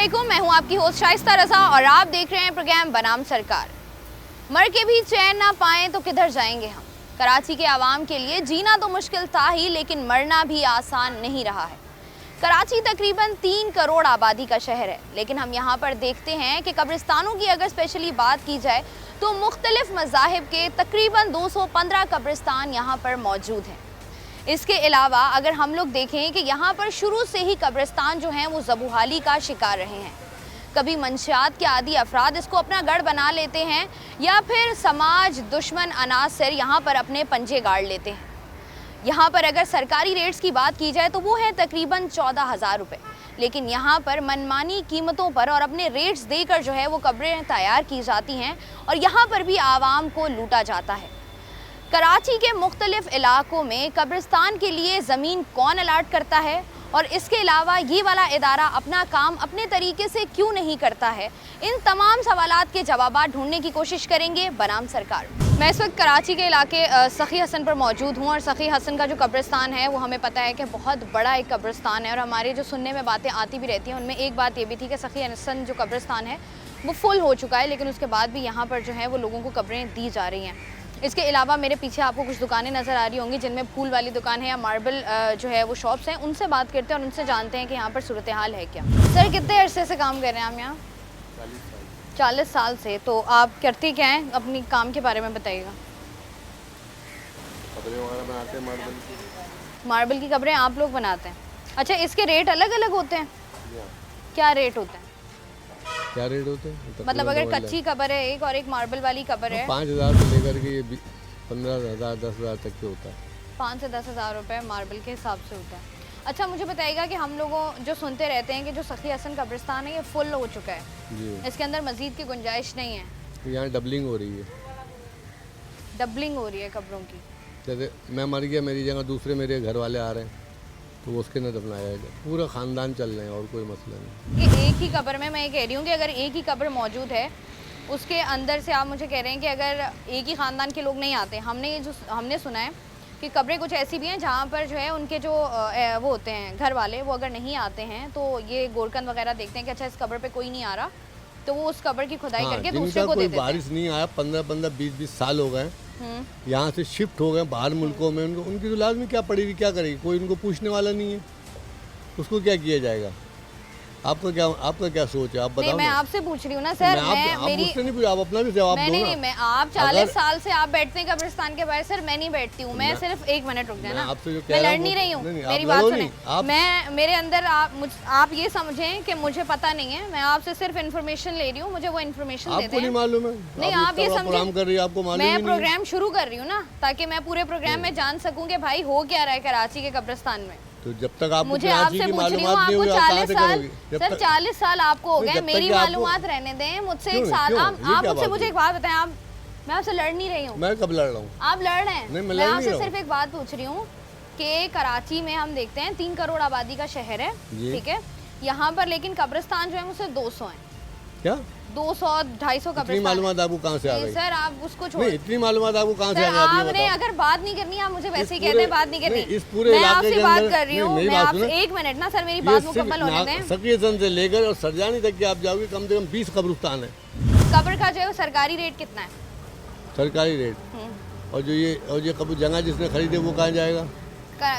अस्सलामुअलैकुम, मैं हूं आपकी होस्ट शाइस्ता रज़ा और आप देख रहे हैं प्रोग्राम बनाम सरकार। मर के भी चैन ना पाएं तो किधर जाएंगे हम। कराची के आवाम के लिए जीना तो मुश्किल था ही, लेकिन मरना भी आसान नहीं रहा है। कराची तकरीबन 3 करोड़ आबादी का शहर है, लेकिन हम यहाँ पर देखते हैं कि कब्रिस्तानों की अगर स्पेशली बात की जाए तो मुख्तलिफ मज़ाहिब के तकरीबन 215 कब्रिस्तान यहाँ पर मौजूद हैं। इसके अलावा अगर हम लोग देखें कि यहाँ पर शुरू से ही कब्रिस्तान जो हैं वो ज़बूहाली का शिकार रहे हैं। कभी मंशियात के आदी अफराद इसको अपना गढ़ बना लेते हैं या फिर समाज दुश्मन अनासर यहाँ पर अपने पंजे गाड़ लेते हैं। यहाँ पर अगर सरकारी रेट्स की बात की जाए तो वो है तकरीबन 14,000 रुपये, लेकिन यहाँ पर मनमानी कीमतों पर और अपने रेट्स देकर जो है वो कब्रें तैयार की जाती हैं और यहाँ पर भी आवाम को लूटा जाता है। कराची के मुख्तलिफ इलाकों में कब्रिस्तान के लिए ज़मीन कौन अलाट करता है और इसके अलावा ये वाला इदारा अपना काम अपने तरीके से क्यों नहीं करता है, इन तमाम सवालात के जवाब ढूंढने की कोशिश करेंगे बनाम सरकार। मैं इस वक्त कराची के इलाके सखी हसन पर मौजूद हूँ और सखी हसन का जो कब्रिस्तान है वो हमें पता है कि बहुत बड़ा एक कब्रिस्तान है और हमारे जो सुनने में बातें आती भी रहती हैं उनमें एक बात ये भी थी कि सखी हसन जो कब्रिस्तान है वो फुल हो चुका है, लेकिन उसके बाद भी यहाँ पर जो है वो लोगों को कब्रें दी जा रही हैं। इसके अलावा मेरे पीछे आपको कुछ दुकानें नज़र आ रही होंगी जिनमें फूल वाली दुकान है या मार्बल जो है वो शॉप्स हैं। उनसे बात करते हैं और उनसे जानते हैं कि यहाँ पर सूरत हाल है क्या। सर, कितने अरसे से काम कर रहे हैं आप यहाँ? 40 साल से। तो आप करते क्या हैं, अपनी काम के बारे में बताइएगा। कब्रें वगैरह बनाते हैं, मार्बल की कब्रें आप लोग बनाते हैं? अच्छा, इसके रेट अलग अलग होते हैं? क्या रेट होते हैं? क्या रेट होते हैं? मतलब अगर कच्ची कब्र है एक और एक मार्बल वाली कब्र है 5,000 से लेकर के ये 15,000 10,000 तक के होता है। 5 से 10,000 रुपये मार्बल के हिसाब से होता है। अच्छा, मुझे बताइएगा कि हम लोगों जो सुनते रहते हैं कि जो सखी हसन कब्रिस्तान है ये फुल हो चुका है जी, इसके अंदर मजीद की गुंजाइश नहीं है। यहाँ डबलिंग हो रही है। डबलिंग हो रही है कब्रों की? जैसे मैं मर गया, मेरी जगह दूसरे मेरे घर वाले आ रहे हैं तो वो उसके न दफनाया जाए। पूरा ख़ानदान चल रहे हैं और कोई मसला नहीं। कि एक ही कब्र में मैं ये कह रही हूँ कि अगर एक ही कब्र मौजूद है उसके अंदर से आप मुझे कह रहे हैं कि अगर एक ही ख़ानदान के लोग नहीं आते। हमने सुना है कि कब्रें कुछ ऐसी भी हैं जहाँ पर जो है उनके जो वो होते हैं घर वाले, वो अगर नहीं आते हैं तो ये गोरकन वगैरह देखते हैं कि अच्छा इस कब्र पे कोई नहीं आ रहा, तो वो उस कब्र की खुदाई करके दूसरे को दे देते हैं। बारिश नहीं आया, 15-15 20-20 साल हो गए, यहाँ से शिफ्ट हो गए बाहर मुल्कों में, उनकी तो लाजमी क्या पड़ेगी, क्या करेगी, कोई उनको पूछने वाला नहीं है, उसको क्या किया जाएगा? आपका क्या सोच है, आप बताओ। नहीं, मैं आपसे पूछ रही हूँ ना सर। मुझसे नहीं पूछा, आप अपना भी जवाब दो ना। मैं आप 40 साल से आप बैठते हैं कब्रिस्तान के बाहर। सर, मैं नहीं बैठती हूँ, मैं सिर्फ 1 मिनट रुक जाए ना, मैं लड़ नहीं रही हूँ, मेरी बात सुने। मैं मेरे अंदर आप ये समझें कि मुझे पता नहीं है, मैं आपसे सिर्फ इन्फॉर्मेशन ले रही हूँ, मुझे वो इन्फॉर्मेशन दे दें। आपको नहीं मालूम है? नहीं, आप ये समझें, आपको मालूम है, मैं प्रोग्राम शुरू कर रही हूँ ना ताकि मैं पूरे प्रोग्राम में जान सकूँ कि भाई हो क्या रहा है कराची के कब्रिस्तान में। तो जब तक आपको मुझे आपसे पूछ रही हूँ, आपको 40 साल, सर 40 साल आपको हो गए, मेरी मालूमात रहने दें। मुझसे एक साल आप मुझे एक बात बताएं। मैं आपसे लड़ नहीं रही हूँ। मैं कब लड़ रहा हूँ? आप लड़ रहे हैं। मैं आपसे सिर्फ एक बात पूछ रही हूँ कि कराची में हम देखते हैं 3 करोड़ आबादी का शहर है, ठीक है, यहाँ पर लेकिन कब्रिस्तान जो है मुझसे 200 है। क्या 200-250 कब्रिस्तान? मालूमात आपको कहाँ से आ गई? सर आप उसको छोड़, इतनी मालूमात आपको कहाँ से आ गई? आपने अगर बात नहीं करनी, आप मुझे वैसे ही कहते हैं बात नहीं करनी। इस पूरे मैं इलाके आपसे के बात अंदर कर रही हूँ, मैं आपसे 1 मिनट ना सर, मेरी बात मुकम्मल होने दें। सखी हसन से लेकर और सरजानी तक के आप जाओगे, कम से कम 20 कब्रिस्तान है। कब्र का जो है सरकारी रेट कितना है? सरकारी रेट? और जो ये कब्र जगह जिसने खरीदे वो कहाँ जाएगा?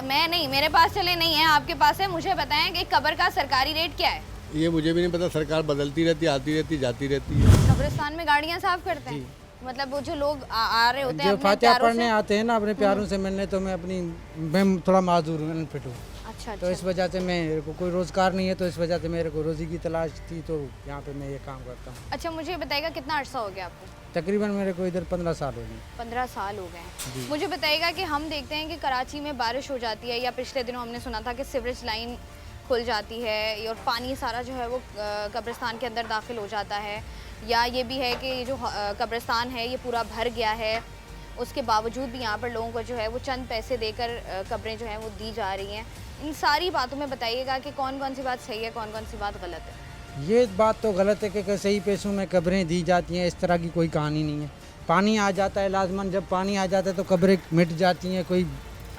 मैं नहीं, मेरे पास चले नहीं है, आपके पास है। मुझे बताएं कि कब्र का सरकारी रेट क्या है? ये मुझे भी नहीं पता, सरकार बदलती रहती है, आती रहती जाती रहती है। कब्रिस्तान में गाड़ियाँ साफ करते हैं? मतलब वो जो लोग आ रहे होते हैं जो फातिहा पढ़ने आते हैं ना अपने प्यारों से मिलने, तो मैं थोड़ा माजूर हूँ, अनफिट हूँ। अच्छा, तो इस वजह से मेरे को कोई रोज़गार नहीं है, तो इस वजह से मेरे को रोज़ी की तलाश थी, तो यहाँ पे मैं ये काम करता हूँ। अच्छा, मुझे बताइएगा कितना अरसा हो गया आपको? तकरीबन मेरे को इधर 15 साल हो गए। 15 साल हो गए। मुझे बताइएगा कि हम देखते हैं कि कराची में बारिश हो जाती है या पिछले दिनों हमने सुना था कि सीवरेज लाइन खुल जाती है और पानी सारा जो है वो कब्रिस्तान के अंदर दाखिल हो जाता है, या ये भी है कि जो कब्रिस्तान है ये पूरा भर गया है, उसके बावजूद भी यहाँ पर लोगों को जो है वो चंद पैसे देकर कब्रें जो हैं वो दी जा रही हैं। इन सारी बातों में बताइएगा कि कौन कौन सी बात सही है, कौन कौन सी बात गलत है। ये बात तो गलत है कि सही पैसों में कब्रें दी जाती हैं, इस तरह की कोई कहानी नहीं है। पानी आ जाता है लाजमन, जब पानी आ जाता है तो कब्रें मिट जाती हैं। कोई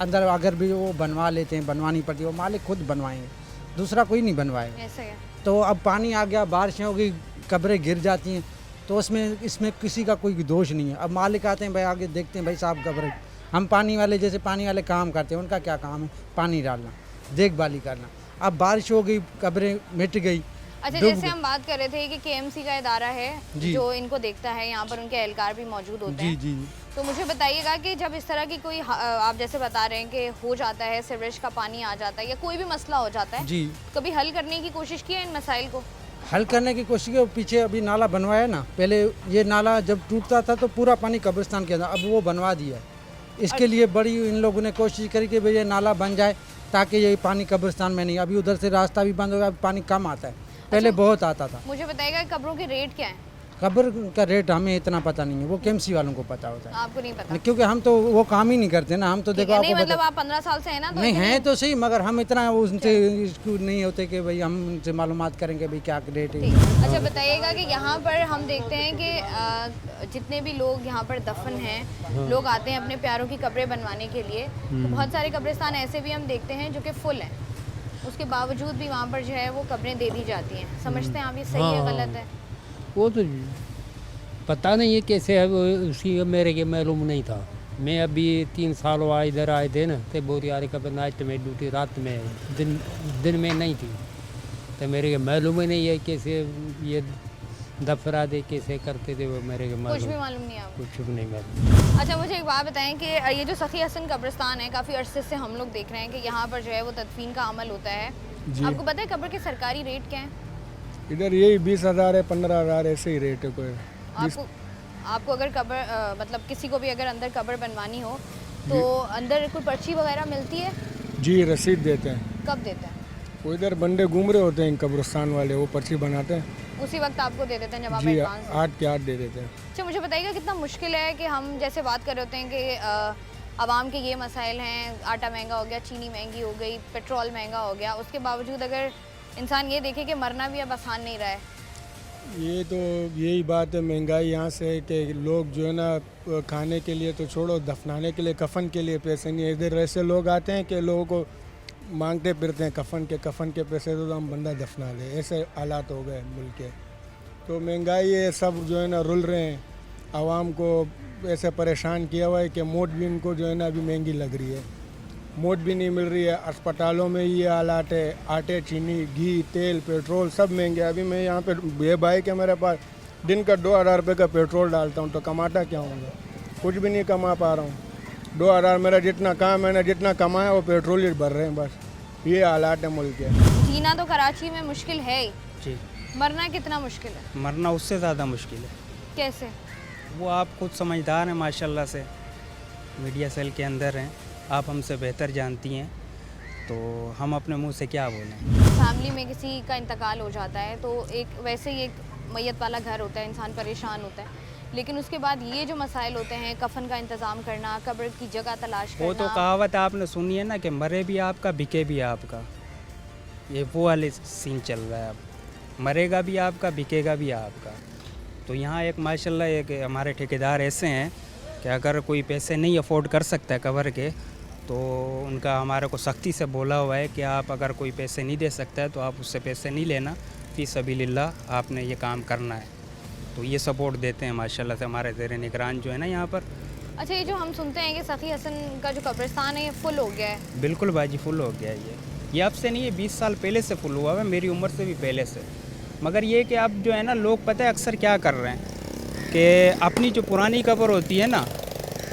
अंदर अगर भी वो बनवा लेते हैं, बनवानी पड़ती है, वो मालिक खुद बनवाएंगे, दूसरा कोई नहीं बनवाएगा। ऐसा है। तो अब पानी आ गया, बारिशें हो गई, कब्रें गिर जाती हैं, तो इसमें किसी का कोई दोष नहीं है। अब मालिक आते हैं, भाई आगे देखते हैं, भाई साहब कब्रें, हम पानी वाले जैसे पानी वाले काम करते हैं, उनका क्या काम है? पानी डालना, देखभाली करना। अब बारिश हो गई, कब्रें मिट गई। अच्छा, जैसे हम बात कर रहे थे कि केएमसी का इदारा है जी। जो इनको देखता है, यहाँ पर उनके एहलकार भी मौजूद होते हैं। जी। तो मुझे बताइएगा कि जब इस तरह की कोई आप जैसे बता रहे हैं कि हो जाता है, सीवरेज का पानी आ जाता है या कोई भी मसला हो जाता है जी, कभी हल करने की कोशिश की है इन मसाइल को? हल करने की कोशिश की। पीछे अभी नाला बनवाया ना, पहले ये नाला जब टूटता था तो पूरा पानी कब्रिस्तान के अंदर, अब वो बनवा दिया। इसके लिए बड़ी इन लोगों ने कोशिश करी कि भाई ये नाला बन जाए ताकि ये पानी कब्रिस्तान में नहीं। अभी उधर से रास्ता भी बंद हो गया, अब पानी कम आता है, पहले बहुत आता था। मुझे बताइएगा कब्रों के रेट क्या है? कब्र का रेट हमें इतना पता नहीं है, वो केएमसी वालों को पता होता है। आपको नहीं पता? क्योंकि हम तो वो काम ही नहीं करते ना, हम तो देखो नहीं, आपको मतलब आप 15 साल से है ना, तो नहीं इतनी- हैं तो सही, मगर हम इतना उनसे इसको नहीं होते कि भाई हम उनसे मालूमात करेंगे भाई क्या रेट है। अच्छा, बताइएगा कि यहाँ पर हम देखते हैं कि जितने भी लोग यहाँ पर दफन हैं, लोग आते हैं अपने प्यारों की कब्रें बनवाने के लिए, तो बहुत सारे कब्रिस्तान ऐसे भी हम देखते हैं जो कि फुल हैं, उसके बावजूद भी वहाँ पर जो है वो कब्रें दे दी जाती हैं। समझते हैं आप ये सही है गलत है? वो तो पता नहीं है कैसे है, वो उसी मेरे के मालूम नहीं था। मैं अभी 3 साल हुआ इधर आए थे ना, तो बोरी यार कब नाइट में ड्यूटी, रात में, दिन में नहीं थी, तो मेरे के मालूम ही नहीं है कैसे ये दफरा दे कैसे करते थे, वो मेरे के कुछ भी मालूम मालूम नहीं है आपको? कुछ भी नहीं मालूम। अच्छा, मुझे एक बात बताएं कि ये जो सखी हसन कब्रिस्तान है, काफ़ी अरसे से हम लोग देख रहे हैं कि यहाँ पर जो है वो तदफीन का अमल होता है। आपको पता है कब्र के सरकारी रेट क्या है? इधर यही 20,000 है, 15,000 ऐसे ही रेट है। कोई आपको अगर कब्र मतलब किसी को भी अगर अंदर कब्र बनवानी हो तो अंदर कोई पर्ची वगैरह मिलती है? जी, रसीद देते हैं। कब देते हैं? वो इधर बंदे घूम रहे होते हैं कब्रिस्तान वाले, वो पर्ची बनाते हैं। उसी वक्त आपको दे देते हैं जब आप जी, एडवांस? 8 के 8 दे देते हैं। अच्छा, मुझे बताइएगा कितना मुश्किल है कि हम जैसे बात कर रहे होते हैं कि आवाम के ये मसाइल हैं, आटा महंगा हो गया, चीनी महंगी हो गई, पेट्रोल महंगा हो गया, उसके बावजूद अगर इंसान ये देखे कि मरना भी अब आसान नहीं रहा है। ये तो यही बात है, महंगाई यहाँ से है कि लोग जो है ना खाने के लिए तो छोड़ो, दफनाने के लिए, कफन के लिए पैसे नहीं है। इधर ऐसे लोग आते हैं कि लोगों को मांगते फिरते हैं कफन के पैसे तो हम बंदा दफना दें, ऐसे हालात हो गए मुल्क के। तो महंगाई है, सब जो है ना रुल रहे हैं, आवाम को ऐसे परेशान किया हुआ है कि मोट भी इनको जो है ना अभी महंगी लग रही है, मोट भी नहीं मिल रही है। अस्पतालों में ये हालात है, आटे, चीनी, घी, तेल, पेट्रोल सब महंगे। अभी मैं यहाँ पे ये बाइक है मेरे पास, दिन का 2,000 रुपये का पेट्रोल डालता हूँ, तो कमाता क्या हूँ? कुछ भी नहीं कमा पा रहा हूँ। 2,000 मेरा जितना काम है ना, जितना कमाया वो पेट्रोल ही भर रहे हैं बस। ये हालात है मुल्क के। जीना तो कराची में मुश्किल है ही, जी, मरना कितना मुश्किल है? मरना उससे ज़्यादा मुश्किल है। कैसे? वो आप खुद समझदार हैं माशाल्लाह से, मीडिया सेल के अंदर हैं, आप हमसे बेहतर जानती हैं, तो हम अपने मुंह से क्या बोलें। फैमिली में किसी का इंतकाल हो जाता है तो एक वैसे ही एक मैयत वाला घर होता है, इंसान परेशान होता है, लेकिन उसके बाद ये जो मसाइल होते हैं, कफन का इंतज़ाम करना, कब्र की जगह तलाश करना। वो तो कहावत आपने सुनी है ना कि मरे भी आपका बिके भी आपका, ये वो वाले सीन चल रहा है। अब मरेगा भी आपका, बिकेगा भी आपका। तो यहाँ एक माशाल्लाह एक हमारे ठेकेदार ऐसे हैं कि अगर कोई पैसे नहीं अफोर्ड कर सकता है कब्र के, तो उनका हमारे को सख्ती से बोला हुआ है कि आप अगर कोई पैसे नहीं दे सकता है तो आप उससे पैसे नहीं लेना, फ़ी सबीलिल्लाह आपने ये काम करना है। तो ये सपोर्ट देते हैं माशाल्लाह से हमारे ज़ेरे निगरान जो है ना यहाँ पर। अच्छा, ये जो हम सुनते हैं कि सखी हसन का जो कब्रिस्तान है ये फुल हो गया है। बिल्कुल बाजी, फुल हो गया है ये अब से नहीं है, 20 साल पहले से फुल हुआ है, मेरी उम्र से भी पहले से। मगर ये कि अब जो है ना लोग पता है अक्सर क्या कर रहे हैं कि अपनी जो पुरानी कब्र होती है ना,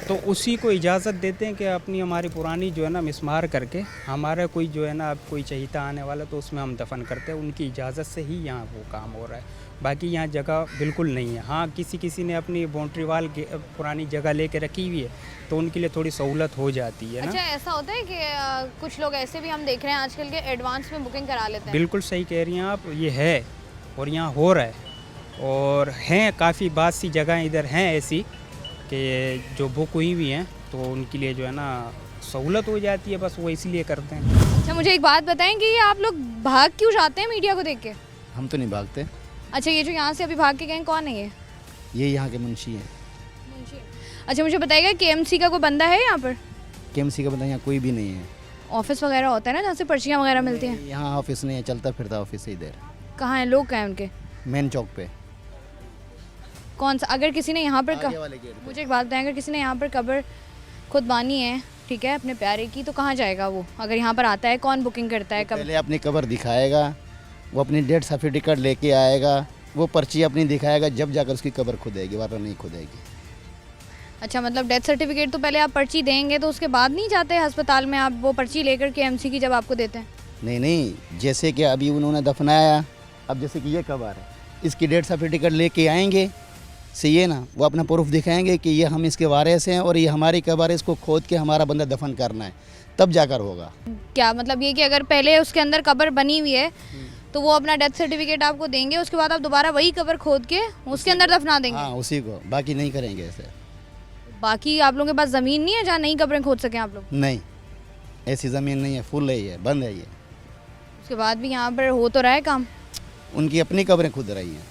तो उसी को इजाज़त देते हैं कि अपनी हमारी पुरानी जो है ना मिसमार करके हमारा कोई जो है ना अब कोई चहीता आने वाला तो उसमें हम दफन करते हैं, उनकी इजाज़त से ही यहाँ वो काम हो रहा है। बाकी यहाँ जगह बिल्कुल नहीं है। हाँ, किसी ने अपनी बाउंड्री वाल पुरानी जगह लेके रखी हुई है तो उनके लिए थोड़ी सहूलत हो जाती है ना। अच्छा, ऐसा होता है कि कुछ लोग ऐसे भी हम देख रहे हैं आजकल के एडवांस में बुकिंग करा लेते हैं। बिल्कुल सही कह रही हैं आप, ये है और यहाँ हो रहा है। और हैं काफ़ी बात सी जगह इधर हैं ऐसी कि जो बुक हुई हुई हैं तो उनके लिए जो है ना सहूलत हो जाती है, बस वो इसलिए करते हैं। अच्छा, मुझे एक बात बताएं कि ये आप लोग भाग क्यों जाते हैं मीडिया को देख के? हम तो नहीं भागते। अच्छा, ये जो यहाँ से अभी भाग के गए कौन है ये यहाँ के मुंशी हैं। अच्छा, मुझे बताइएगा केएमसी का कोई बंदा है यहाँ पर? केएमसी का बंदा यहाँ कोई भी नहीं है। ऑफिस वगैरह होता है ना जहाँ से पर्चियाँ वगैरह मिलती हैं? यहाँ ऑफिस नहीं है, चलता फिरता ऑफिस है इधर। कहाँ हैं लोग, कहाँ हैं उनके? मेन चौक पे कौन सा? अगर किसी ने यहाँ पर आगे वाले गेट पे। मुझे एक बात बताएं, अगर किसी ने यहाँ पर कब्र खुदबानी है, ठीक है, अपने प्यारे की, तो कहाँ जाएगा वो? अगर यहाँ पर आता है, कौन बुकिंग करता है कब्र? पहले अपनी कब्र दिखाएगा, वो अपनी डेथ सर्टिफिकेट लेके आएगा, वो पर्ची अपनी दिखाएगा, जब जाकर उसकी कब्र खुदेगी, वरना नहीं खुदेगी। अच्छा, मतलब डेथ सर्टिफिकेट तो पहले आप पर्ची देंगे तो उसके बाद नहीं जाते अस्पताल में आप वो पर्ची लेकर के एमसी की जब आपको देते हैं? नहीं, जैसे कि अभी उन्होंने दफनाया, अब जैसे कि ये कब्र है, इसकी डेथ सर्टिफिकेट लेके आएंगे, सही है ना, वो अपना प्रूफ दिखाएंगे कि ये हम इसके वारिस हैं और ये हमारी कब्र है, इसको खोद के हमारा बंदा दफन करना है, तब जाकर होगा। क्या मतलब ये कि अगर पहले उसके अंदर कब्र बनी हुई है तो वो अपना डेथ सर्टिफिकेट आपको देंगे, उसके बाद आप दोबारा वही कब्र खोद के उसके अंदर दफना देंगे? हाँ, उसी को, बाकी नहीं करेंगे ऐसे। बाकी आप लोगों के पास ज़मीन नहीं है जहाँ नई कब्रें खोद सकें आप लोग? नहीं, ऐसी ज़मीन नहीं है, फुल है ये, बंद है ये। उसके बाद भी यहाँ पर हो तो रहा है काम? उनकी अपनी कब्रें खुद रही हैं,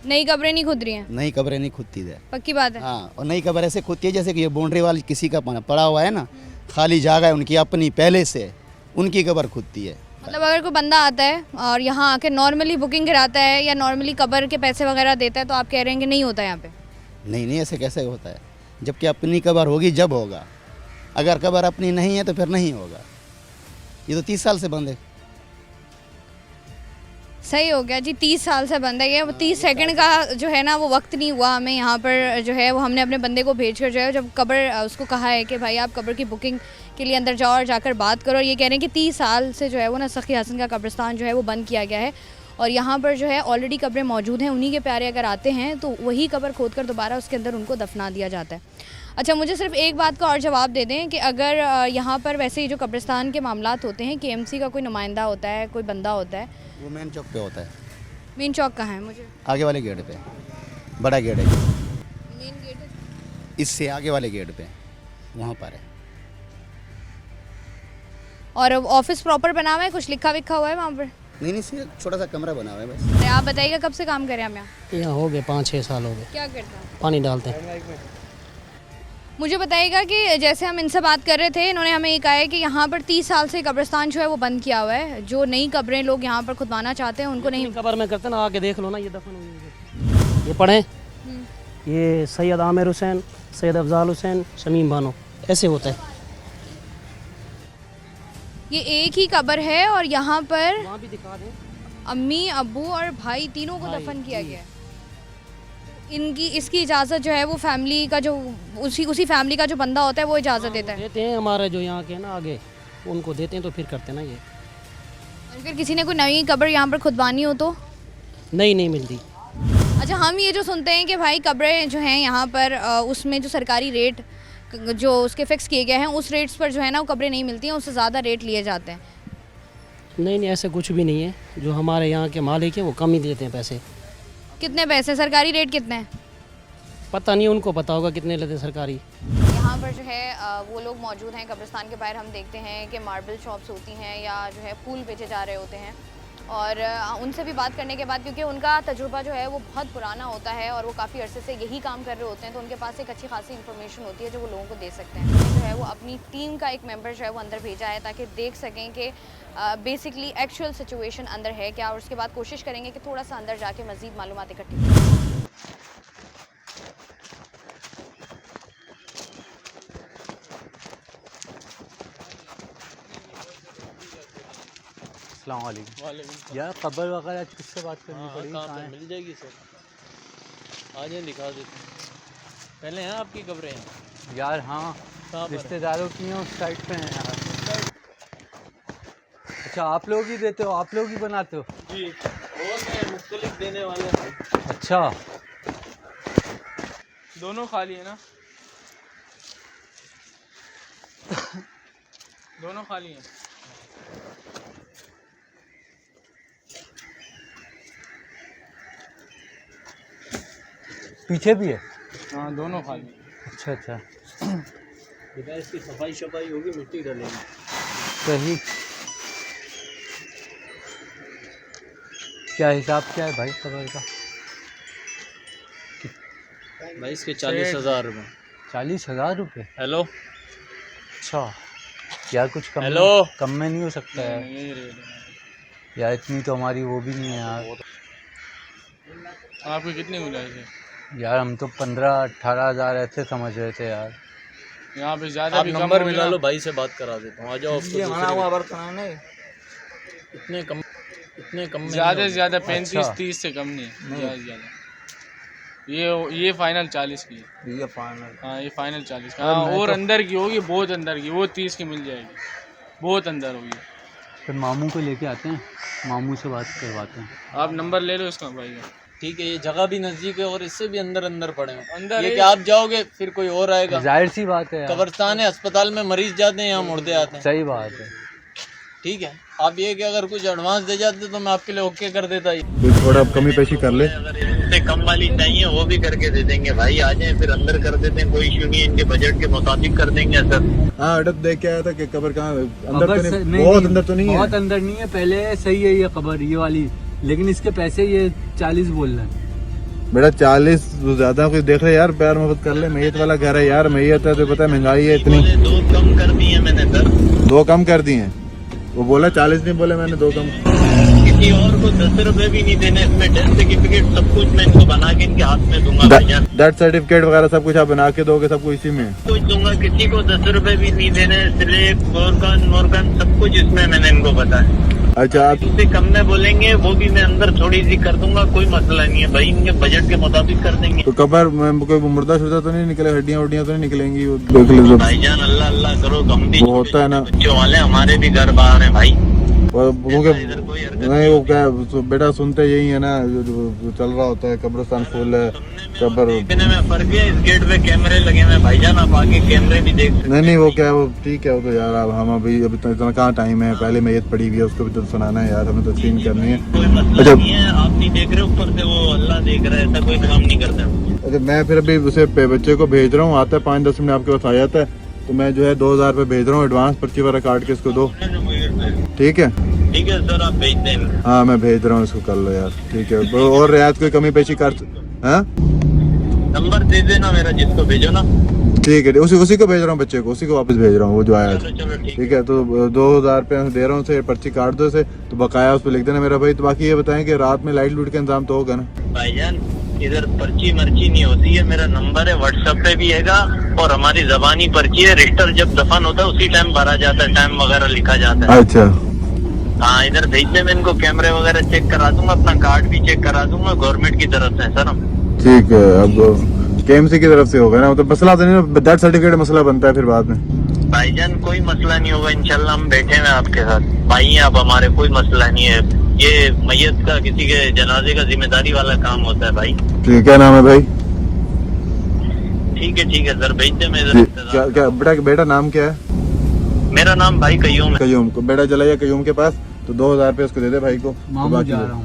नई कब्रें नहीं खुद रही हैं? नई कब्रें नहीं खुदती है। पक्की बात है? हाँ, और नई कब्र ऐसे खुदती है जैसे कि ये बाउंड्री वाली किसी का पड़ा हुआ है ना, खाली जगह है उनकी अपनी पहले से, उनकी कब्र खुदती है। मतलब अगर कोई बंदा आता है और यहाँ आके नॉर्मली बुकिंग कराता है या नॉर्मली कब्र के पैसे वगैरह देता है तो आप कह रहे हैं कि नहीं होता यहाँ पे? नहीं, ऐसे कैसे होता है, जबकि अपनी कब्र होगी जब होगा, अगर कब्र अपनी नहीं है तो फिर नहीं होगा। ये तो 30 साल से बंद है। सही हो गया जी, 30 साल से बंद है ये। 30 सेकंड का जो है ना वो वक्त नहीं हुआ हमें यहाँ पर जो है वो हमने अपने बंदे को भेज कर जो है जब कब्र उसको कहा है कि भाई आप कब्र की बुकिंग के लिए अंदर जाओ और जाकर बात करो, और ये कह रहे हैं कि 30 साल से जो है वो ना सखी हसन का कब्रिस्तान जो है वो बंद किया गया है और यहाँ पर जो है ऑलरेडी कब्रें मौजूद हैं, उन्हीं के प्यारे अगर आते हैं तो वही कब्र खोद कर दोबारा उसके अंदर उनको दफना दिया जाता है। अच्छा, मुझे सिर्फ एक बात का और जवाब दे दें कि अगर यहाँ पर वैसे ही जो कब्रिस्तान के मामलात होते हैं KMC का कोई नुमाइंदा होता है, कोई बंदा होता है? वो मेन चौक पे होता है। मेन चौक कहाँ है? मुझे आगे वाले गेट पे, बड़ा गेट है, मेन गेट है। इससे आगे वाले गेट पे, वहाँ पर है। और ऑफिस प्रॉपर बना हुआ है, कुछ लिखा विखा हुआ है वहाँ पर? नहीं, सिर्फ छोटा सा कमरा बना हुआ है बस। अरे आप बताइएगा कब से काम करें हम यहाँ? यहाँ हो गए 5-6 साल हो गए। क्या करते हैं? पानी डालते हैं। मुझे बताइएगा कि जैसे हम इनसे बात कर रहे थे, इन्होंने हमें ये कहा है कि यहाँ पर 30 साल से कब्रिस्तान जो है वो बंद किया हुआ है, जो नई कब्रें लोग यहाँ पर खुदवाना चाहते हैं उनको नहीं। कब्र में करते ना, आके देख लो ना, ये दफन हुई है। ये पढ़ें, ये सैयद आमिर हुसैन, सैयद अफजाल हुसैन, शमीम बानो, ऐसे होता है। ये एक ही कब्र है और यहाँ पर वहाँ भी दिखा दें। अम्मी, अब्बू और भाई तीनों को दफन किया गया है। इनकी इसकी इजाज़त जो है वो फैमिली का जो उसी फैमिली का जो बंदा होता है वो इजाज़त देता है? देते हैं, हमारे जो यहाँ के ना आगे उनको देते हैं तो फिर करते हैं ना ये। अगर किसी ने कोई नई कब्र यहाँ पर खुदवानी हो तो? नहीं मिलती। अच्छा, हम ये जो सुनते हैं कि भाई कब्रें जो हैं यहाँ पर उसमें जो सरकारी रेट जो उसके फिक्स किए गए हैं उस रेट्स पर जो है ना वो कब्रें नहीं मिलती हैं, उससे ज़्यादा रेट लिए जाते हैं। नहीं, ऐसा कुछ भी नहीं है। जो हमारे यहाँ के मालिक हैं वो कम ही देते हैं पैसे। कितने पैसे सरकारी रेट कितने हैं? पता नहीं, उनको पता होगा कितने लेते हैं सरकारी। यहाँ पर जो है वो लोग मौजूद हैं कब्रिस्तान के बाहर। हम देखते हैं कि मार्बल शॉप्स होती हैं या जो है फूल बेचे जा रहे होते हैं, और उनसे भी बात करने के बाद, क्योंकि उनका तजुर्बा जो है वो बहुत पुराना होता है और वो काफ़ी अरसे से यही काम कर रहे होते हैं, तो उनके पास एक अच्छी खासी इन्फॉर्मेशन होती है जो वो लोगों को दे सकते हैं। जो है वो अपनी टीम का एक मेंबर जो है वो अंदर भेजा है ताकि देख सकें कि बेसिकली एक्चुअल सिचुएशन अंदर है क्या, और उसके बाद कोशिश करेंगे कि थोड़ा सा अंदर जाके मज़ीद मालूमात इकट्ठी करें। वालेकुम। यार कब्र वगैरह किससे बात करनी पड़ेगी? कहाँ पे मिल जाएगी सर? आ जाए, दिखा देते हैं। पहले हैं आपकी कब्रें हैं? यार हाँ, रिश्तेदारों की हैं, उस साइड पे हैं यार। अच्छा, आप लोग ही देते हो, आप लोग ही बनाते हो? जी, और मुख्तलिफ देने वाले हैं। अच्छा, दोनों खाली है ना? दोनों खाली हैं। पीछे भी है? हाँ, दोनों खाली। अच्छा। इसकी सफाई शफाई होगी, मिट्टी डालेंगे। सही। क्या हिसाब क्या है भाई कब्र का? भाई इसके 40,000 रुपये। 40,000 रुपये? हेलो। अच्छा यार, कुछ कम हेलो। कम में नहीं हो सकता है? यार इतनी तो हमारी वो भी नहीं है यार। आपको कितने मिला इसे? यार हम तो 15-18 हज़ार ऐसे समझ रहे थे यार। यहाँ पे ज़्यादा भी नंबर मिला लो, भाई से बात करा देता हूँ। आ जाओ। इतने कम ज़्यादा से ज़्यादा 35-30 से कम नहीं, ज़्यादा से ज़्यादा। ये फाइनल 40 की है। ये फाइनल? हाँ ये फाइनल 40 का। हाँ और अंदर की होगी, बहुत अंदर की, वो 30 की मिल जाएगी, बहुत अंदर होगी। फिर मामू को लेके आते हैं, मामू से बात करवाते हैं। आप नंबर ले लो इसका भाई का। ठीक है, ये जगह भी नज़दीक है और इससे भी अंदर पड़े हैं। अंदर ये कि आप जाओगे फिर कोई और आएगा। जाहिर सी बात है यार। कब्रिस्तान है, अस्पताल में मरीज जाते हैं, यहाँ मुर्दे आते हैं। सही बात है। ठीक है, आप ये कि अगर कुछ एडवांस दे जाते तो मैं आपके लिए ओके कर देता। थोड़ा कमी पेशी कर ले। अगर इससे कम वाली चाहिए वो भी करके दे देंगे भाई, आ जाए फिर अंदर कर देते हैं, कोई इशू नहीं है, इनके बजट के मुताबिक कर देंगे सर। हाँ अडप देख के आया था कि कब्र कहाँ अंदर तो नहीं, बहुत अंदर तो नहीं है। बहुत अंदर नहीं है, पहले सही है ये कब्र ये वाली, लेकिन इसके पैसे ये 40 बोल रहे हैं। बेटा 40 ज्यादा कुछ देख रहे यार, प्यार मोहब्बत कर ले। मैयत वाला घर है यार, मैयत है तो पता है महंगाई है इतनी। 2 कम कर दिए मैंने सर। 2 कम कर दिए? वो बोला 40 नहीं बोले मैंने, 2 कम। किसी और को 10 रुपए भी नहीं देने, इसमें डेथ सर्टिफिकेट सब कुछ मैं इनको बना के इनके हाथ में दूंगा भैया। डेथ सर्टिफिकेट वगैरह सब कुछ आप बना के दोगे, सब कुछ इसी में कुछ दूंगा, किसी को 10 रुपए भी नहीं देने, स्लेब मोरगन सब कुछ इसमें मैंने इनको बताया। अच्छा आप इससे कम में बोलेंगे वो भी मैं अंदर थोड़ी सी कर दूंगा, कोई मसला नहीं है भाई, इनके बजट के मुताबिक कर देंगे। तो कब्र कोई मुर्दा शुदा तो नहीं निकले, हड्डियां वड्डियां तो नहीं निकलेंगी? भाईजान अल्लाह अल्लाह करो, हम भी वो होता है ना बच्चों वाले, हमारे भी घर बाहर है भाई। नहीं वो क्या बेटा सुनते यही है ना, जो चल रहा होता है कब्रिस्तान फुल है कब्र। में फर्क है, इस गेट पे कैमरे लगे हुए भाईजान, आप आगे कैमरे भी देख सकते। नहीं वो क्या, वो ठीक है वो तो यार, अब हम अभी इतना कहाँ टाइम है, पहले मैयत पड़ी हुई है उसको भी तो सुनाना है यार, हमें तस्लीम करनी है। कोई मसला नहीं है, आप नहीं देख रहे ऊपर से, वो अल्लाह देख रहा है, ऐसा कोई काम नहीं करता। अच्छा मैं फिर अभी उसे बच्चे को भेज रहा हूँ, आता है 5-10 मिनट आपके पास आ जाता है, तो मैं जो है 2000 रुपये भेज रहा हूँ एडवांस, पर्ची वगैरह काट के इसको दो। ठीक है ठीक है सर, आप भेज दें। हाँ मैं भेज रहा हूँ, इसको कर लो यार। ठीक है और रियायत कोई कमी पेशी कर? हाँ नंबर दे देना मेरा, जिसको भेजो ना। ठीक है, उसी को भेज रहा हूँ, बच्चे को उसी को वापस भेज रहा हूँ, वो जो आया था। ठीक है तो 2000 रुपये दे रहा हूँ उसे, पर्ची काट दो उसे, तो बकाया उस पर लिख देना मेरा भाई। तो बाकी ये बताएं कि रात में लाइट लूट का इंतजाम तो होगा ना? भाईजान इधर पर्ची मर्ची नहीं होती है, मेरा नंबर है, व्हाट्सएप पे भी हैगा, और हमारी जबानी पर्ची है। रजिस्टर जब दफन होता है उसी टाइम भरा जाता है, टाइम वगैरह लिखा जाता है। अच्छा हाँ इधर भेजने में इनको कैमरे वगैरह चेक करा दूंगा, अपना कार्ड भी चेक करा दूंगा, गवर्नमेंट की तरफ से सर। ठीक है, अब केएमसी की तरफ से होगा ना, तो मसला तो नहीं, डेथ सर्टिफिकेट मसला बनता है फिर बाद में। भाईजान कोई मसला नहीं होगा, इंशाल्लाह हम बैठे हुए आपके साथ, भाई हैं आप हमारे, कोई मसला नहीं है। ये मैयत का किसी के जनाजे का जिम्मेदारी वाला काम होता है भाई। ठीक है, क्या नाम है भाई? ठीक है सर, भेज दे। मैं क्या बेटा नाम क्या है? मेरा नाम भाई कयूम है। कयूम को बेटा चलाइए कयूम के पास, तो 2000 रुपये उसको दे दे भाई को। मामू जा रहा हूँ।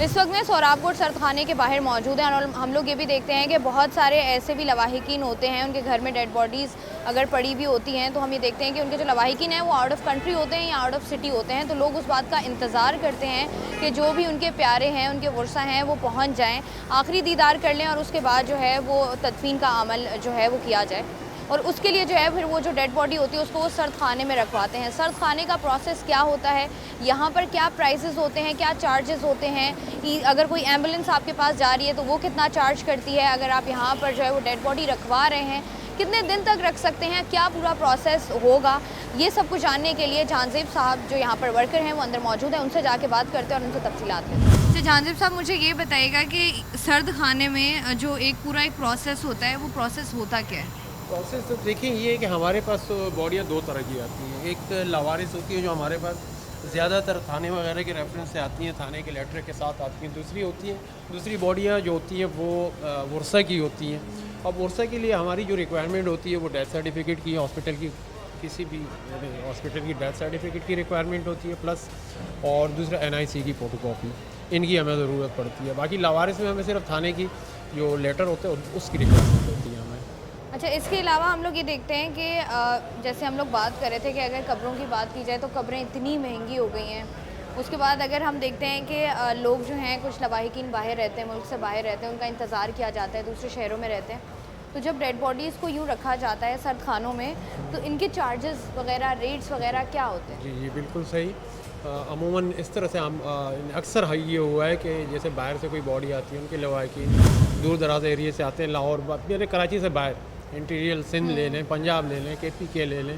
इस वक्त में सोहराबकोट सरखाने के बाहर मौजूद हैं और हम लोग ये भी देखते हैं कि बहुत सारे ऐसे भी लवाहिकीन होते हैं, उनके घर में डेड बॉडीज़ अगर पड़ी हुई होती हैं तो हम ये देखते हैं कि उनके जो लवाहिकीन हैं वो आउट ऑफ कंट्री होते हैं या आउट ऑफ सिटी होते हैं, तो लोग उस बात का इंतज़ार करते हैं कि जो भी उनके प्यारे हैं, उनके वर्सा हैं, वो पहुँच जाएँ, आखिरी दीदार कर लें और उसके बाद जो है वो तदफीन का अमल जो है वो किया जाए। और उसके लिए जो है फिर वो जो डेड बॉडी होती है उसको वो सर्द खाने में रखवाते हैं। सर्द खाने का प्रोसेस क्या होता है, यहाँ पर क्या प्राइसेस होते हैं, क्या चार्जेस होते हैं, अगर कोई एम्बुलेंस आपके पास जा रही है तो वो कितना चार्ज करती है, अगर आप यहाँ पर जो है वो डेड बॉडी रखवा रहे हैं कितने दिन तक रख सकते हैं, क्या पूरा प्रोसेस होगा, ये सब कुछ जानने के लिए जहांजेब साहब जो यहाँ पर वर्कर हैं वो अंदर मौजूद हैं, उनसे जाके बात करते हैं और उनसे तफसीलात लेते हैं। अच्छा जहांजेब साहब, मुझे ये बताइएगा कि सर्द खाने में जो एक पूरा एक प्रोसेस होता है वो प्रोसेस होता क्या है? प्रोसेस तो देखिए ये है कि हमारे पास तो बॉडियाँ 2 तरह की आती हैं। एक लावारिस होती है जो हमारे पास ज़्यादातर थाने वगैरह के रेफरेंस से आती हैं, थाने के लेटर के साथ आती हैं। दूसरी बॉडियाँ जो होती हैं वो वर्सा की होती हैं। अब वर्सा के लिए हमारी जो रिक्वायरमेंट होती है वो डेथ सर्टिफिकेट की, हॉस्पिटल की, किसी भी हॉस्पिटल की डेथ सर्टिफिकेट की रिक्वायरमेंट होती है, प्लस और दूसरा NIC की फ़ोटोकॉपी, इनकी हमें ज़रूरत पड़ती है। बाकी लावारिस में हमें सिर्फ थाने की जो लेटर होते हैं उसकी रिक्वायरमेंट होती है हमें। अच्छा, इसके अलावा हम लोग ये देखते हैं कि जैसे हम लोग बात कर रहे थे कि अगर कब्रों की बात की जाए तो कब्रें इतनी महंगी हो गई हैं उसके बाद अगर हम देखते हैं कि लोग जो हैं कुछ लवाहिकीन बाहर रहते हैं, मुल्क से बाहर रहते हैं, उनका इंतज़ार किया जाता है, दूसरे शहरों में रहते हैं, तो जब डेड बॉडीज़ को यूँ रखा जाता है सर्द खानों में, तो इनके चार्जेस वगैरह, रेट्स वगैरह क्या होते हैं? जी जी बिल्कुल सही। अमूमन इस तरह से हम अक्सर ये हुआ है कि जैसे बाहर से कोई बॉडी आती है, उनके लवाहिकीन दूर दराज एरिए से आते हैं, लाहौर मेरे कराची से बाहर, इंटीरियर सिंध ले लें, पंजाब ले लें, KPK ले लें,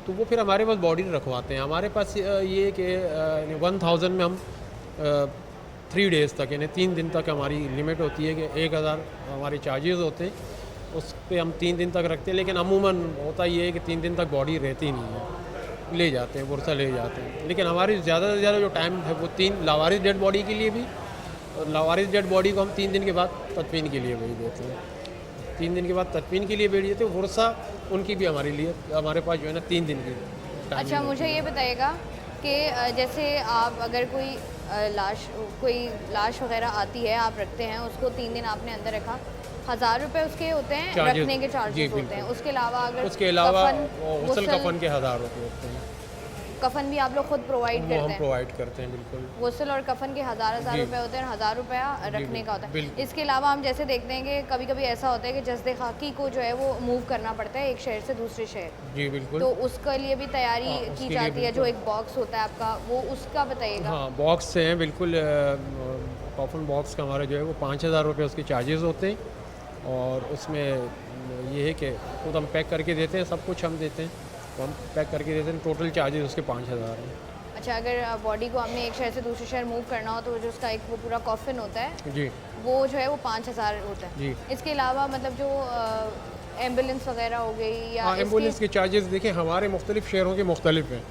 तो वो फिर हमारे पास बॉडी रखवाते हैं। हमारे पास ये कि 1000 में हम 3 डेज़ तक यानी 3 दिन तक हमारी लिमिट होती है कि 1000 हमारे चार्जेस होते हैं, उस पे हम 3 दिन तक रखते हैं। लेकिन अमूमन होता ये है कि 3 दिन तक बॉडी रहती नहीं है, ले जाते हैं, बुरसा ले जाते हैं। लेकिन हमारी ज़्यादा से ज़्यादा जो टाइम है वो 3 लावारिस डेड बॉडी के लिए भी, और लावारिस डेड बॉडी को हम 3 दिन के बाद तदफीन के लिए भेज देते हैं। 3 दिन के बाद तदफीन के लिए भेज देते हैं। बुरसा उनकी भी हमारे लिए, हमारे पास जो है ना 3 दिन की। अच्छा, मुझे ये बताइएगा कि जैसे आप अगर कोई लाश वगैरह आती है, आप रखते हैं उसको, 3 दिन आपने अंदर रखा, 1000 रुपये उसके होते हैं, रखने के चार्जेस होते हैं। उसके अलावा अगर गुस्ल कफन के 1000 रुपये होते हैं। कफन भी आप लोग खुद प्रोवाइड करते हैं? हम प्रोवाइड करते हैं, बिल्कुल। गुस्ल और कफन के 1000 रुपये होते हैं, 1000 रुपया रखने का होता है। इसके अलावा हम जैसे देखते हैं कि कभी कभी ऐसा होता है कि जस्दे खाकी को जो है वो मूव करना पड़ता है एक शहर से दूसरे शहर। जी बिल्कुल। तो उसके लिए भी तैयारी की जाती है, जो एक बॉक्स होता है आपका, वो उसका बताइएगा। हाँ, बॉक्स से हैं बिल्कुल। कॉफन बॉक्स का हमारा जो है वो 5000 रुपये उसके चार्जेस होते हैं, और उसमें ये है कि खुद हम पैक करके देते हैं, सब कुछ हम देते हैं, तो हम पैक करके देते हैं। टोटल चार्जेस उसके 5000 हैं। अच्छा, अगर बॉडी को हमने एक शहर से दूसरे शहर मूव करना हो तो जो उसका एक वो पूरा कॉफिन होता है जी, वो जो है वो 5000 होता है जी। इसके अलावा मतलब जो एम्बुलेंस वगैरह हो गई या एम्बुलेंस के चार्जेस देखिए हमारे मुख्तलिफ शहरों के मुख्तलिफ हैं,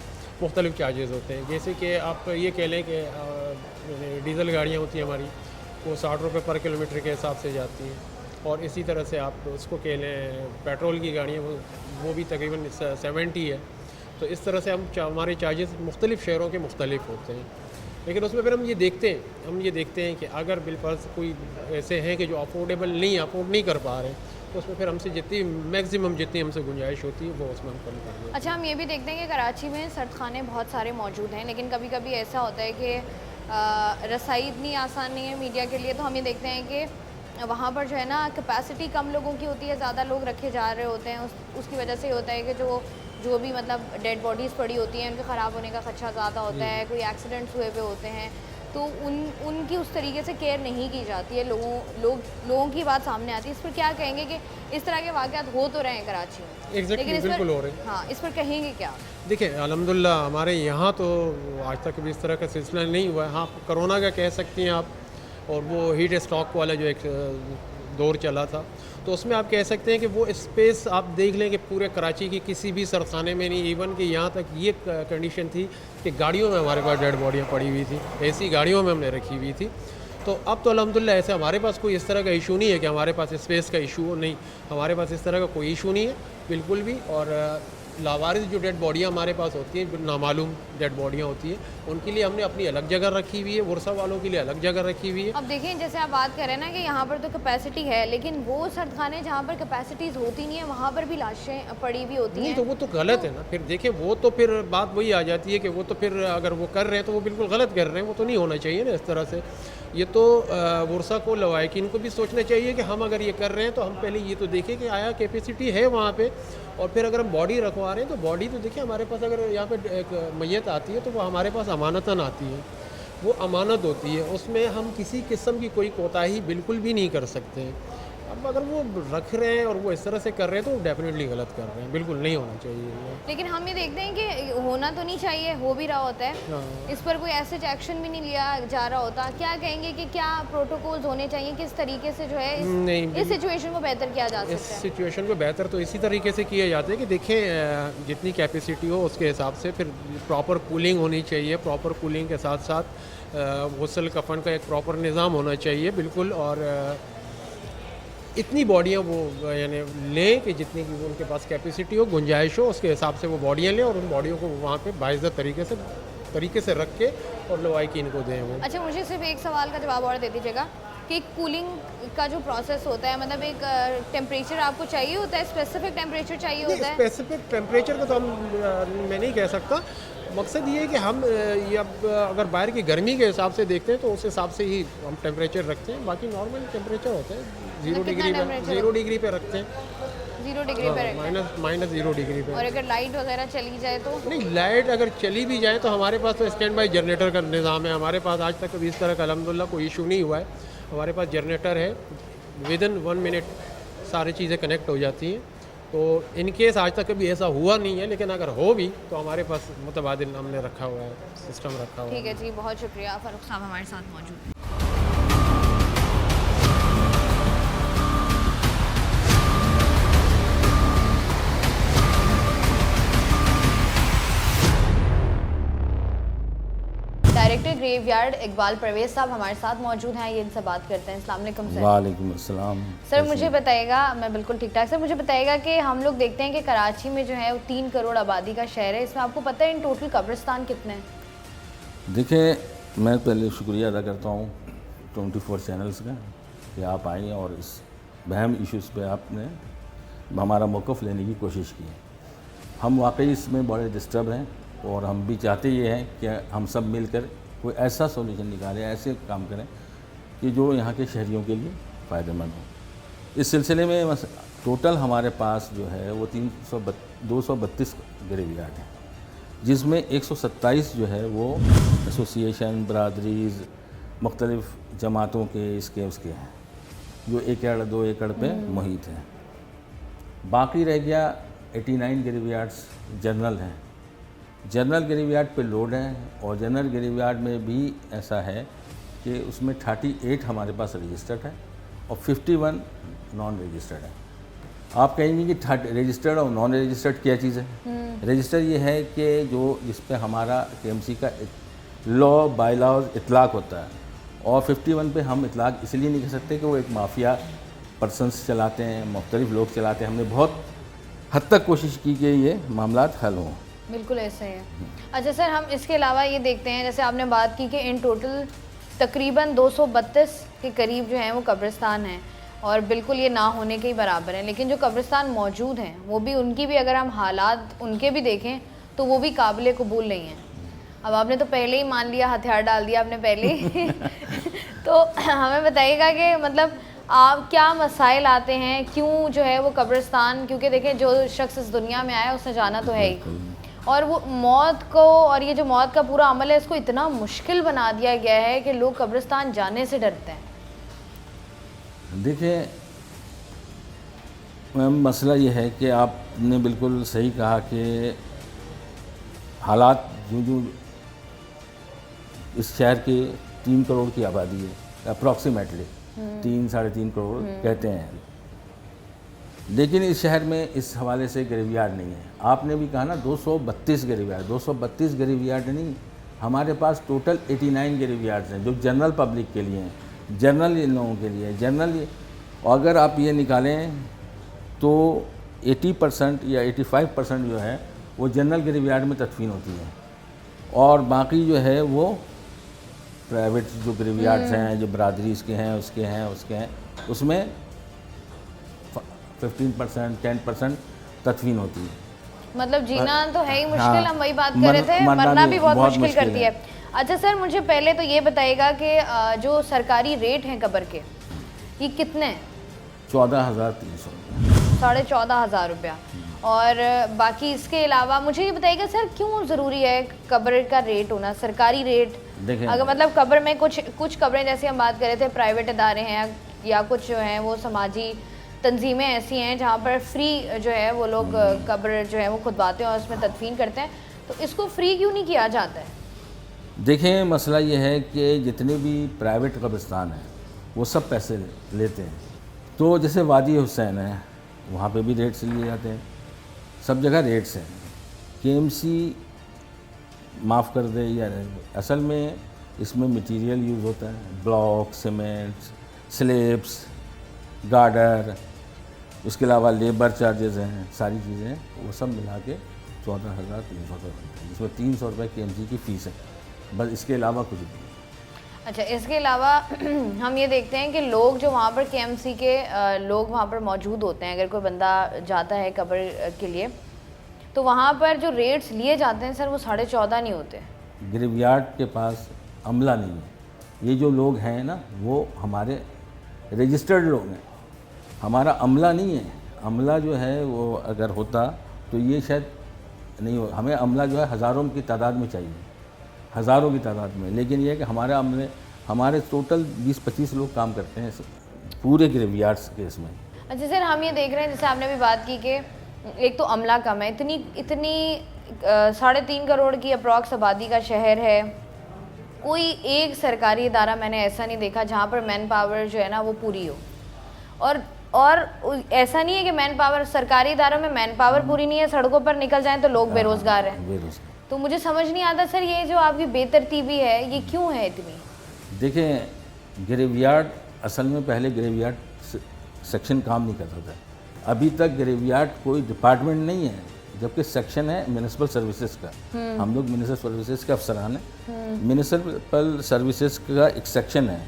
मुख्तलिफ चार्जेस होते हैं। जैसे कि आप ये कह लें कि डीजल गाड़ियाँ होती हैं हमारी, वो 60 रुपये पर किलोमीटर के हिसाब से जाती हैं, और इसी तरह से आप उसको कह लें पेट्रोल की गाड़ियाँ, वो भी तकरीबन 70 है। तो इस तरह से हमारे चार्जेस मुख्तलिफ शहरों के मुख्तलिफ होते हैं। लेकिन उसमें फिर हम ये देखते हैं कि अगर बिलफर्ज कोई ऐसे हैं कि जो अफोर्ड नहीं कर पा रहे हैं, तो उसमें फिर हमसे मैक्सिमम जितनी हमसे गुंजाइश होती है वो उसमें हम कम कर देते हैं। अच्छा, हम ये भी देखते हैं कि कराची में सर्द खाने बहुत सारे मौजूद हैं, लेकिन कभी कभी ऐसा होता है कि रसाई इतनी आसान नहीं है मीडिया के लिए, तो हम ये देखते हैं कि वहाँ पर जो है ना कैपेसिटी कम लोगों की होती है, ज़्यादा लोग रखे जा रहे होते हैं, उसकी वजह से होता है कि जो भी मतलब डेड बॉडीज़ पड़ी होती हैं उनके ख़राब होने का खदशा ज़्यादा होता है, कोई एक्सीडेंट्स हुए होते हैं, तो उनकी उस तरीके से केयर नहीं की जाती है। लोगों की बात सामने आती है। इस पर क्या कहेंगे कि इस तरह के वाक़यात हो तो रहे हैं कराची में, लेकिन बिल्कुल हो रहे हैं। हाँ, इस पर कहेंगे क्या? देखिए अल्हम्दुलिल्लाह हमारे यहाँ तो आज तक भी इस तरह का सिलसिला नहीं हुआ है। हाँ, कोरोना का कह सकती हैं आप, और वो हीट स्ट्रोक वाला जो एक दौर चला था, तो उसमें आप कह सकते हैं कि वो स्पेस आप देख लें कि पूरे कराची की किसी भी सरखाने में नहीं, इवन कि यहाँ तक ये कंडीशन थी कि गाड़ियों में हमारे पास डेड बॉडियाँ पड़ी हुई थी, ऐसी गाड़ियों में हमने रखी हुई थी। तो अब तो अल्हम्दुलिल्लाह ऐसे हमारे पास कोई इस तरह का इशू नहीं है कि हमारे पास स्पेस का इशू हो, नहीं, हमारे पास इस तरह का कोई इशू नहीं है बिल्कुल भी। और लावारिस जो डेड बॉडियाँ हमारे पास होती हैं, नामालूम डेड बॉडियाँ होती हैं, उनके लिए हमने अपनी अलग जगह रखी हुई है, वर्षा वालों के लिए अलग जगह रखी हुई है। अब देखिए, जैसे आप बात करें ना कि यहाँ पर तो कैपेसिटी है, लेकिन वो सर्द खाने जहाँ पर कैपेसिटीज़ होती नहीं है वहाँ पर भी लाशें पड़ी हुई होती हैं, तो वो तो गलत है ना। फिर देखिए वो तो फिर बात वही आ जाती है कि वो तो फिर अगर वो कर रहे हैं तो वो बिल्कुल गलत कर रहे हैं, वो तो नहीं होना चाहिए ना इस तरह से। ये तो वर्षा को लवाहिकीन को भी सोचना चाहिए कि हम अगर ये कर रहे हैं तो हम पहले ये तो देखें कि आया कैपेसिटी है वहाँ पे, और फिर अगर हम बॉडी रखवा रहे हैं तो बॉडी तो देखिए हमारे पास अगर यहाँ पे एक मैयत आती है तो वो हमारे पास अमानतन आती है, वो अमानत होती है, उसमें हम किसी किस्म की कोई कोताही बिल्कुल भी नहीं कर सकते हैं। अब अगर वो रख रहे हैं और वो इस तरह से कर रहे हैं तो डेफिनेटली गलत कर रहे हैं, बिल्कुल नहीं होना चाहिए। लेकिन हम ये देखते हैं कि होना तो नहीं चाहिए, हो भी रहा होता है। हाँ। इस पर कोई ऐसे एक्शन भी नहीं लिया जा रहा होता। क्या कहेंगे कि क्या प्रोटोकॉल्स होने चाहिए, किस तरीके से जो है इस सिचुएशन को बेहतर किया जा सकता है? इस सिचुएशन को बेहतर तो इसी तरीके से किया जाता है कि देखें जितनी कैपेसिटी हो उसके हिसाब से फिर प्रॉपर कूलिंग होनी चाहिए, प्रॉपर कूलिंग के साथ साथ गुस्ल कफन का एक प्रॉपर निज़ाम होना चाहिए बिल्कुल। और इतनी बॉडियाँ वो यानी लें कि जितनी की वो उनके पास कैपेसिटी हो, गुंजाइश हो, उसके हिसाब से वो बॉडियाँ लें और उन बॉडियों को वहाँ पे बाइज़्ज़त तरीके से रख के और लवाहिकीन को दें वो। अच्छा, मुझे सिर्फ एक सवाल का जवाब और दे दीजिएगा कि कूलिंग का जो प्रोसेस होता है, मतलब एक टेम्परेचर आपको चाहिए होता है, स्पेसिफिक टेम्परेचर चाहिए होता है? स्पेसिफिक टेम्परेचर को तो मैं नहीं कह सकता, मकसद ये है कि हम ये अब अगर बाहर की गर्मी के हिसाब से देखते हैं तो उस हिसाब से ही हम टेम्परेचर रखते हैं, बाकी नॉर्मल टेम्परेचर होता है 0 डिग्री पे, 0 डिग्री पे रखते हैं, 0 डिग्री पे रखते हैं। माइनस 0 डिग्री पे। और अगर लाइट वगैरह चली जाए तो? नहीं, लाइट अगर चली भी जाए तो हमारे पास तो स्टैंड बाई जनरेटर का निज़ाम है। हमारे पास आज तक कभी इस तरह का अल्हम्दुलिल्लाह कोई इशू नहीं हुआ है। हमारे पास जनरेटर है, विदिन 1 मिनट सारी चीज़ें कनेक्ट हो जाती हैं। तो इन केस आज तक कभी ऐसा हुआ नहीं है, लेकिन अगर हो भी तो हमारे पास मुतबादिल हमने रखा हुआ है, सिस्टम रखा हुआ है। ठीक है जी, बहुत शुक्रिया। फारूक साहब हमारे साथ मौजूद हैं। डायरेक्टर ग्रेवयार्ड इकबाल परवेज साहब हमारे साथ मौजूद हैं, ये इनसे बात करते हैं। अस्सलाम वालेकुम सर। वालेकुम अस्सलाम। सर मुझे बताइएगा, मैं बिल्कुल ठीक ठाक। सर मुझे बताइएगा कि हम लोग देखते हैं कि कराची में जो है वो 3 करोड़ आबादी का शहर है, इसमें आपको पता है इन टोटल कब्रिस्तान कितने हैं? देखिए, मैं पहले शुक्रिया अदा करता हूँ 24 चैनल्स का कि आप आई और इस अहम इश्यूज़ पे आपने हमारा मौक़िफ़ लेने की कोशिश की है। हम वाकई इसमें बड़े डिस्टर्ब हैं और हम भी चाहते ये हैं कि हम सब मिलकर कोई ऐसा सॉल्यूशन निकालें, ऐसे काम करें कि जो यहाँ के शहरियों के लिए फ़ायदेमंद हो। इस सिलसिले में टोटल हमारे पास जो है वो 232 ग्रेवयार्ड हैं, जिसमें 127 जो है वो एसोसिएशन, बरादरीज़, मुख्तलिफ़ जमातों के इसके उसके हैं, जो 1 एकड़ 2 एकड़ पे मुहित हैं। बाकी रह गया 89 ग्रेवयार्ड्स जनरल हैं। जनरल ग्रेवयार्ड पे लोड है और जनरल ग्रेवयार्ड में भी ऐसा है कि उसमें 38 हमारे पास रजिस्टर्ड है और 51 नॉन रजिस्टर्ड है। आप कहेंगे कि रजिस्टर्ड और नॉन रजिस्टर्ड क्या चीज़ है? रजिस्टर ये है कि जो जिस पे हमारा KMC का लॉ बाय लॉज इतलाक़ होता है, और 51 पे हम इतलाक़ इसलिए नहीं कर सकते कि वो एक माफिया पर्सनस चलाते हैं, मुख्तलिफ लोग चलाते हैं। हमने बहुत हद तक कोशिश की कि ये मामलात हल हों। बिल्कुल ऐसा ही है। अच्छा सर, हम इसके अलावा ये देखते हैं, जैसे आपने बात की कि इन टोटल तकरीबन 232 के करीब जो हैं वो कब्रिस्तान हैं और बिल्कुल ये ना होने के ही बराबर हैं, लेकिन जो कब्रिस्तान मौजूद हैं वो भी, उनकी भी अगर हम हालात उनके भी देखें तो वो भी काबिल कबूल नहीं हैं। अब आपने तो पहले ही मान लिया, हथियार डाल दिया आपने पहले ही तो हमें बताइएगा कि मतलब आप क्या मसाइल आते हैं, क्यों जो है वो कब्रिस्तान, क्योंकि देखें जो शख्स इस दुनिया में आया उसने जाना तो है ही, और वो मौत को, और ये जो मौत का पूरा अमल है इसको इतना मुश्किल बना दिया गया है कि लोग कब्रिस्तान जाने से डरते हैं। देखिए मैम, मसला ये है कि आपने बिल्कुल सही कहा कि हालात जो इस शहर के 3 करोड़ की आबादी है अप्रॉक्सीमेटली, 3-3.5 करोड़ कहते हैं, लेकिन इस शहर में इस हवाले से ग्रेवयार्ड नहीं है। आपने भी कहा ना 232 ग्रेवयार्ड, 232 ग्रेवयार्ड नहीं, हमारे पास टोटल 89 ग्रेवयार्ड्स हैं जो जनरल पब्लिक के लिए हैं, जनरल इन लोगों के लिए जनरल। और अगर आप ये निकालें तो 80% या 85% जो है वो जनरल ग्रेवयार्ड में तदफीन होती है, और बाकी जो है वो प्राइवेट जो ग्रेवयार्ड्स हैं, जो बरादरीज़ के हैं, उसके हैं, उसमें 15% 10% तदफीन होती है। मतलब जीना तो है ही मुश्किल, हम वही बात कर रहे थे, मरना भी बहुत मुश्किल करती है। अच्छा सर, मुझे पहले तो ये बताइएगा कि जो सरकारी रेट हैं कब्र के, ये कितने हैं? 14,300, 14,500 रुपया। और बाकी इसके अलावा मुझे ये बताइएगा सर, क्यों ज़रूरी है कब्र का रेट होना, सरकारी रेट? अगर मतलब कब्र में कुछ कब्रें, जैसे हम बात कर रहे थे, प्राइवेट इदारे हैं या कुछ जो हैं वो समाजी तंजीमें ऐसी हैं जहाँ पर फ्री जो है वो लोग कब्र जो है वो खुदवाते हैं और उसमें तदफीन करते हैं, तो इसको फ्री क्यों नहीं किया जाता है? देखें, मसला ये है कि जितने भी प्राइवेट कब्रिस्तान हैं वो सब पैसे लेते हैं। तो जैसे वादी हुसैन है, वहाँ पे भी रेट्स लिए जाते हैं, सब जगह रेट्स हैं। KMC माफ़ कर दे या असल में इसमें मटेरियल यूज़ होता है, ब्लॉक, सीमेंट, स्लेब्स, गार्डर, उसके अलावा लेबर चार्जेस हैं, सारी चीज़ें, वो सब मिला के 14,300 रुपये, जिसमें 300 रुपये KMC की फ़ीस है, बस इसके अलावा कुछ नहीं। अच्छा, इसके अलावा हम ये देखते हैं कि लोग जो वहाँ पर KMC के लोग वहाँ पर मौजूद होते हैं, अगर कोई बंदा जाता है कब्र के लिए तो वहाँ पर जो रेट्स लिए जाते हैं सर वो 14.5 नहीं होते। ग्रेवयार्ड के पास अमला नहीं है। ये जो लोग हैं ना वो हमारे रजिस्टर्ड लोग हैं, हमारा अमला नहीं है। अमला जो है वो अगर होता तो ये शायद नहीं हो। हमें अमला जो है हज़ारों की तादाद में चाहिए, हज़ारों की तादाद में। लेकिन ये है कि हमारे टोटल 20-25 लोग काम करते हैं पूरे ग्रेवयार्ड्स के इसमें। अच्छा सर, हम ये देख रहे हैं जैसे आपने भी बात की कि एक तो अमला कम है, इतनी 3.5 करोड़ की अप्रॉक्स आबादी का शहर है। कोई एक सरकारी इदारा मैंने ऐसा नहीं देखा जहाँ पर मैन पावर जो है ना वो पूरी हो। और ऐसा नहीं है कि मैन पावर, सरकारी इदारों में मैन पावर पूरी नहीं है, सड़कों पर निकल जाएं तो लोग बेरोजगार हैं। तो मुझे समझ नहीं आता सर, ये जो आपकी बेतरतीबी है ये क्यों है इतनी? देखें, ग्रेवयार्ड असल में पहले ग्रेवयार्ड सेक्शन काम नहीं करता था। अभी तक ग्रेवयार्ड कोई डिपार्टमेंट नहीं है, जबकि सेक्शन है म्यूनिसिपल सर्विसेज का। हम लोग म्यूनिसिपल सर्विसेज के अफसरान हैं। म्यूनिसिपल सर्विसेज का एक सेक्शन है।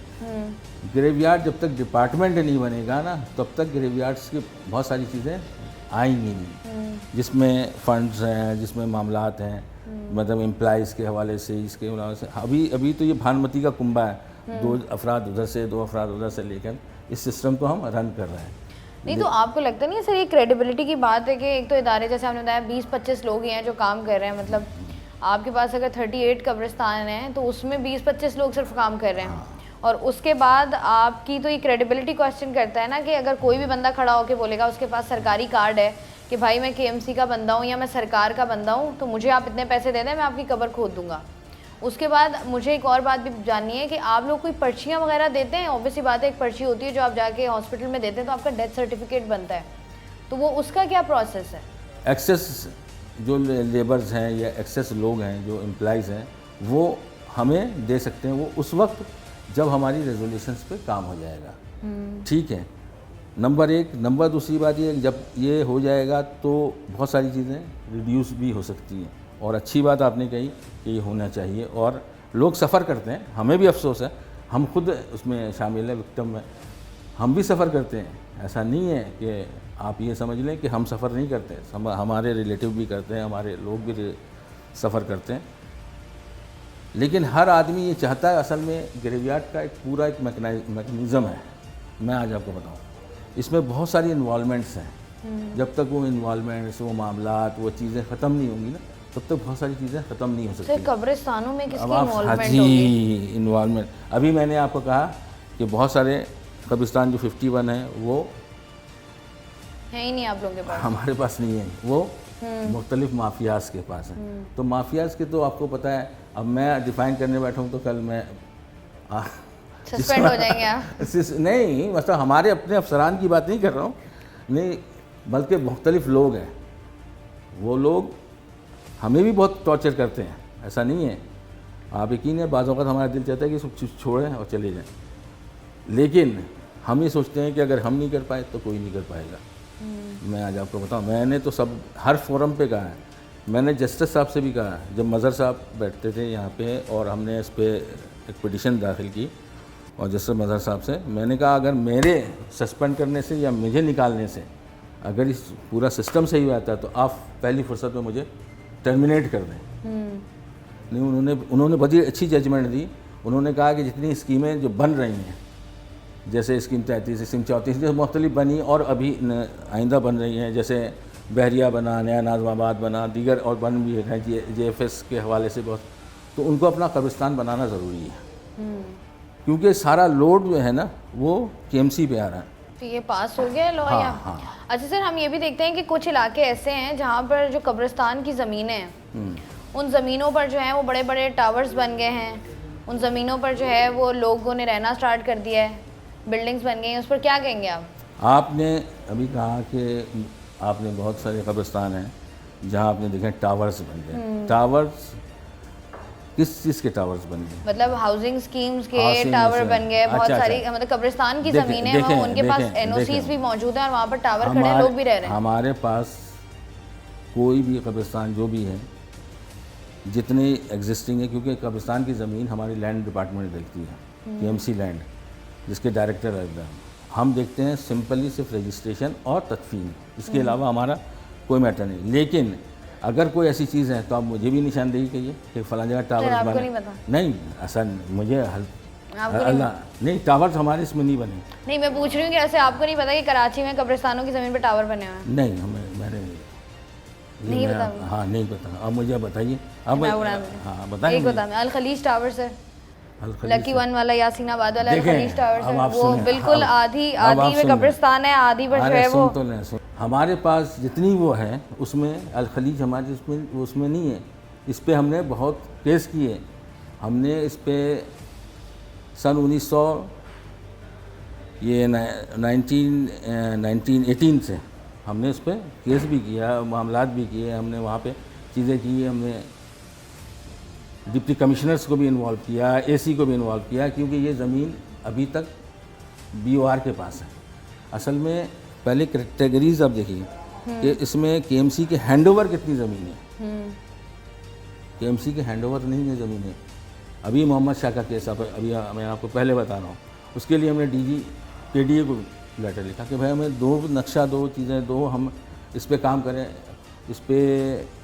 ग्रेवयार्ड जब तक डिपार्टमेंट नहीं बनेगा ना तब तक ग्रेवयार्ड्स की बहुत सारी चीज़ें आएंगी नहीं, जिसमें फंड्स हैं, जिसमें मामलात हैं, मतलब एम्प्लॉइज़ के हवाले से, इसके हवाले से। अभी तो ये भानुमती का कुंभा है, 2 अफराद उधर से 2 अफराद उधर से लेकर इस सिस्टम को हम रन कर रहे हैं। नहीं तो आपको लगता नहीं है सर ये क्रेडिबिलिटी की बात है कि एक तो इदारे जैसे आपने बताया 20-25 लोग ही हैं जो काम कर रहे हैं, मतलब आपके पास अगर 38 कब्रिस्तान हैं तो उसमें 20-25 लोग सिर्फ काम कर रहे हैं। और उसके बाद आपकी तो ये क्रेडिबिलिटी क्वेश्चन करता है ना कि अगर कोई भी बंदा खड़ा होकर बोलेगा उसके पास सरकारी कार्ड है कि भाई मैं KMC का बंदा हूँ या मैं सरकार का बंदा हूँ तो मुझे आप इतने पैसे दे दें, मैं आपकी कब्र खोद दूंगा। उसके बाद मुझे एक और बात भी जाननी है कि आप लोग कोई पर्चियाँ वगैरह देते हैं? ऑब्वियसली बात है, एक पर्ची होती है जो आप जाके हॉस्पिटल में देते हैं तो आपका डेथ सर्टिफिकेट बनता है, तो वो उसका क्या प्रोसेस है? एक्सेस जो लेबर्स हैं या एक्सेस लोग हैं जो एम्प्लॉइज़ हैं वो हमें दे सकते हैं, वो उस वक्त जब हमारी रेजोल्यूशंस पे काम हो जाएगा। ठीक है, नंबर 1। नंबर दूसरी बात ये, जब ये हो जाएगा तो बहुत सारी चीज़ें रिड्यूस भी हो सकती हैं। और अच्छी बात आपने कही कि ये होना चाहिए। और लोग सफ़र करते हैं, हमें भी अफसोस है, हम खुद उसमें शामिल हैं, विक्टिम में हम भी सफ़र करते हैं। ऐसा नहीं है कि आप ये समझ लें कि हम सफ़र नहीं करते, हमारे रिलेटिव भी करते हैं, हमारे लोग भी सफ़र करते हैं। लेकिन हर आदमी ये चाहता है, असल में ग्रेवयार्ड का एक पूरा एक मैकेनिज़्म है। मैं आज आपको बताऊँ, इसमें बहुत सारी इन्वॉल्वमेंट्स हैं। जब तक वो इन्वॉल्वमेंट्स, वो मामलात, वो चीज़ें ख़त्म नहीं होंगी ना तब तक बहुत सारी चीज़ें ख़त्म नहीं हो सकती। कब्रिस्तानों में किसकी इन्वॉल्वमेंट होगी? इन्वॉल्वमेंट अभी मैंने आपको कहा कि बहुत सारे कब्रिस्तान जो 51 हैं वो है ही नहीं आप लोगों के पास, हमारे पास नहीं है, वो मुख्तलिफ माफियाज़ के पास हैं। तो माफियाज़ के तो आपको पता है, अब मैं डिफ़ाइन करने बैठा हूँ तो कल मैं सस्पेंड हो जाएंगे आप? नहीं, मतलब हमारे अपने अफसरान की बात नहीं कर रहा हूँ, नहीं, बल्कि मुख्तलिफ लोग हैं। वो लोग हमें भी बहुत टॉर्चर करते हैं, ऐसा नहीं है। आप यकीन है, बाज़ औक़ात हमारा दिल चाहता है कि सब चीज़ छोड़ें और चले जाएं, लेकिन हम ये सोचते हैं कि अगर हम नहीं कर पाए तो कोई नहीं कर पाएगा। मैं आज आपको बताऊं, मैंने तो सब हर फोरम पे कहा है। मैंने जस्टिस साहब से भी कहा, जब मज़हर साहब बैठते थे यहाँ पे और हमने इस पर एक पिटीशन दाखिल की और जस्टिस मज़हर साहब से मैंने कहा, अगर मेरे सस्पेंड करने से या मुझे निकालने से अगर इस पूरा सिस्टम सही आता है तो आप पहली फुर्सत में मुझे टर्मिनेट कर दें। नहीं, उन्होंने बड़ी अच्छी जजमेंट दी। उन्होंने कहा कि जितनी स्कीमें जो बन रही हैं, जैसे स्कीम 33, स्कीम 34 जो मुख्तलिफ बनी और अभी आइंदा बन रही हैं, जैसे बहरिया बना, नया नाज़माबाद बना, दीगर और बन भी हैं JFS के हवाले से बहुत, तो उनको अपना कब्रिस्तान बनाना ज़रूरी है, क्योंकि सारा लोड जो है ना वो KMC पे आ रहा है। तो ये पास हो गया लॉ? हाँ। अच्छा सर, हम ये भी देखते हैं कि कुछ इलाके ऐसे हैं जहाँ पर जो कब्रिस्तान की ज़मीनें हैं उन ज़मीनों पर जो है वो बड़े बड़े टावर्स बन गए हैं, उन ज़मीनों पर जो है वो लोगों ने रहना स्टार्ट कर दिया है, बिल्डिंग्स बन गई हैं, उस पर क्या कहेंगे आप? आपने अभी कहा कि आपने बहुत सारे कब्रिस्तान हैं जहाँ आपने देखे टावर्स बन गए। टावर्स किस चीज़ के टावर्स बन गए? मतलब हाउसिंग स्कीम्स के टावर बन गए, बहुत सारी मतलब कब्रिस्तान की ज़मीनें हैं वहाँ, उनके पास NOCs भी मौजूद हैं और वहाँ पर टावर खड़े हैं, लोग भी रह रहे हैं। हमारे पास कोई भी कब्रिस्तान जो भी है, जितने एग्जिस्टिंग है, क्योंकि कब्रिस्तान की ज़मीन हमारी लैंड डिपार्टमेंट देखती है, KMC लैंड, जिसके डायरेक्टर है। हम देखते हैं सिंपली सिर्फ रजिस्ट्रेशन और तदफीन, इसके अलावा हमारा कोई मैटर नहीं। लेकिन अगर कोई ऐसी चीज़ है तो आप मुझे भी निशानदेही कहिए कि फलां जगह टावर आपको बने। नहीं पता? नहीं, ऐसा मुझे आपको अल्लाह नहीं, टावर हमारे इसमें नहीं बने। नहीं, मैं पूछ रही हूँ कि ऐसे आपको नहीं पता कि कराची में कब्रिस्तानों की ज़मीन पर टावर बने हुए हैं? नहीं, मैंने नहीं पता? हाँ, नहीं पता। अब मुझे बताइए। अब हाँ बताइए। एक बता, अल खलीज टावर से, अल खलीज लकी वन वाला, यासीनाबाद वाला अल देखें, खलीज टावर अब से, आप वो सुनें, बिल्कुल अब आधी आप में सुनें। कब्रिस्तान है, आधी पर जो अरे है वो। सुन तो लें, सुन। हमारे पास जितनी वो है उसमें अल खलीज हमारे उसमें नहीं है। इस पे हमने बहुत केस किए। हमने इस पे सन 1918 से हमने इस पे केस भी किया, मामलात भी किए, हमने वहाँ पे चीज़ें की, हमने डिप्टी कमिश्नर्स को भी इन्वॉल्व किया, एसी को भी इन्वॉल्व किया, क्योंकि ये ज़मीन अभी तक BOR के पास है। असल में पहले कैटेगरीज आप देखिए कि इसमें KMC के हैंडओवर कितनी ज़मीन है। KMC के हैंडओवर नहीं है ज़मीनें। अभी मोहम्मद शाह का केस अभी मैं आपको पहले बता रहा हूँ, उसके लिए हमने DG KDA को लेटर लिखा कि भाई हमें दो नक्शा, दो चीज़ें दो, हम इस पे काम करें। इस पे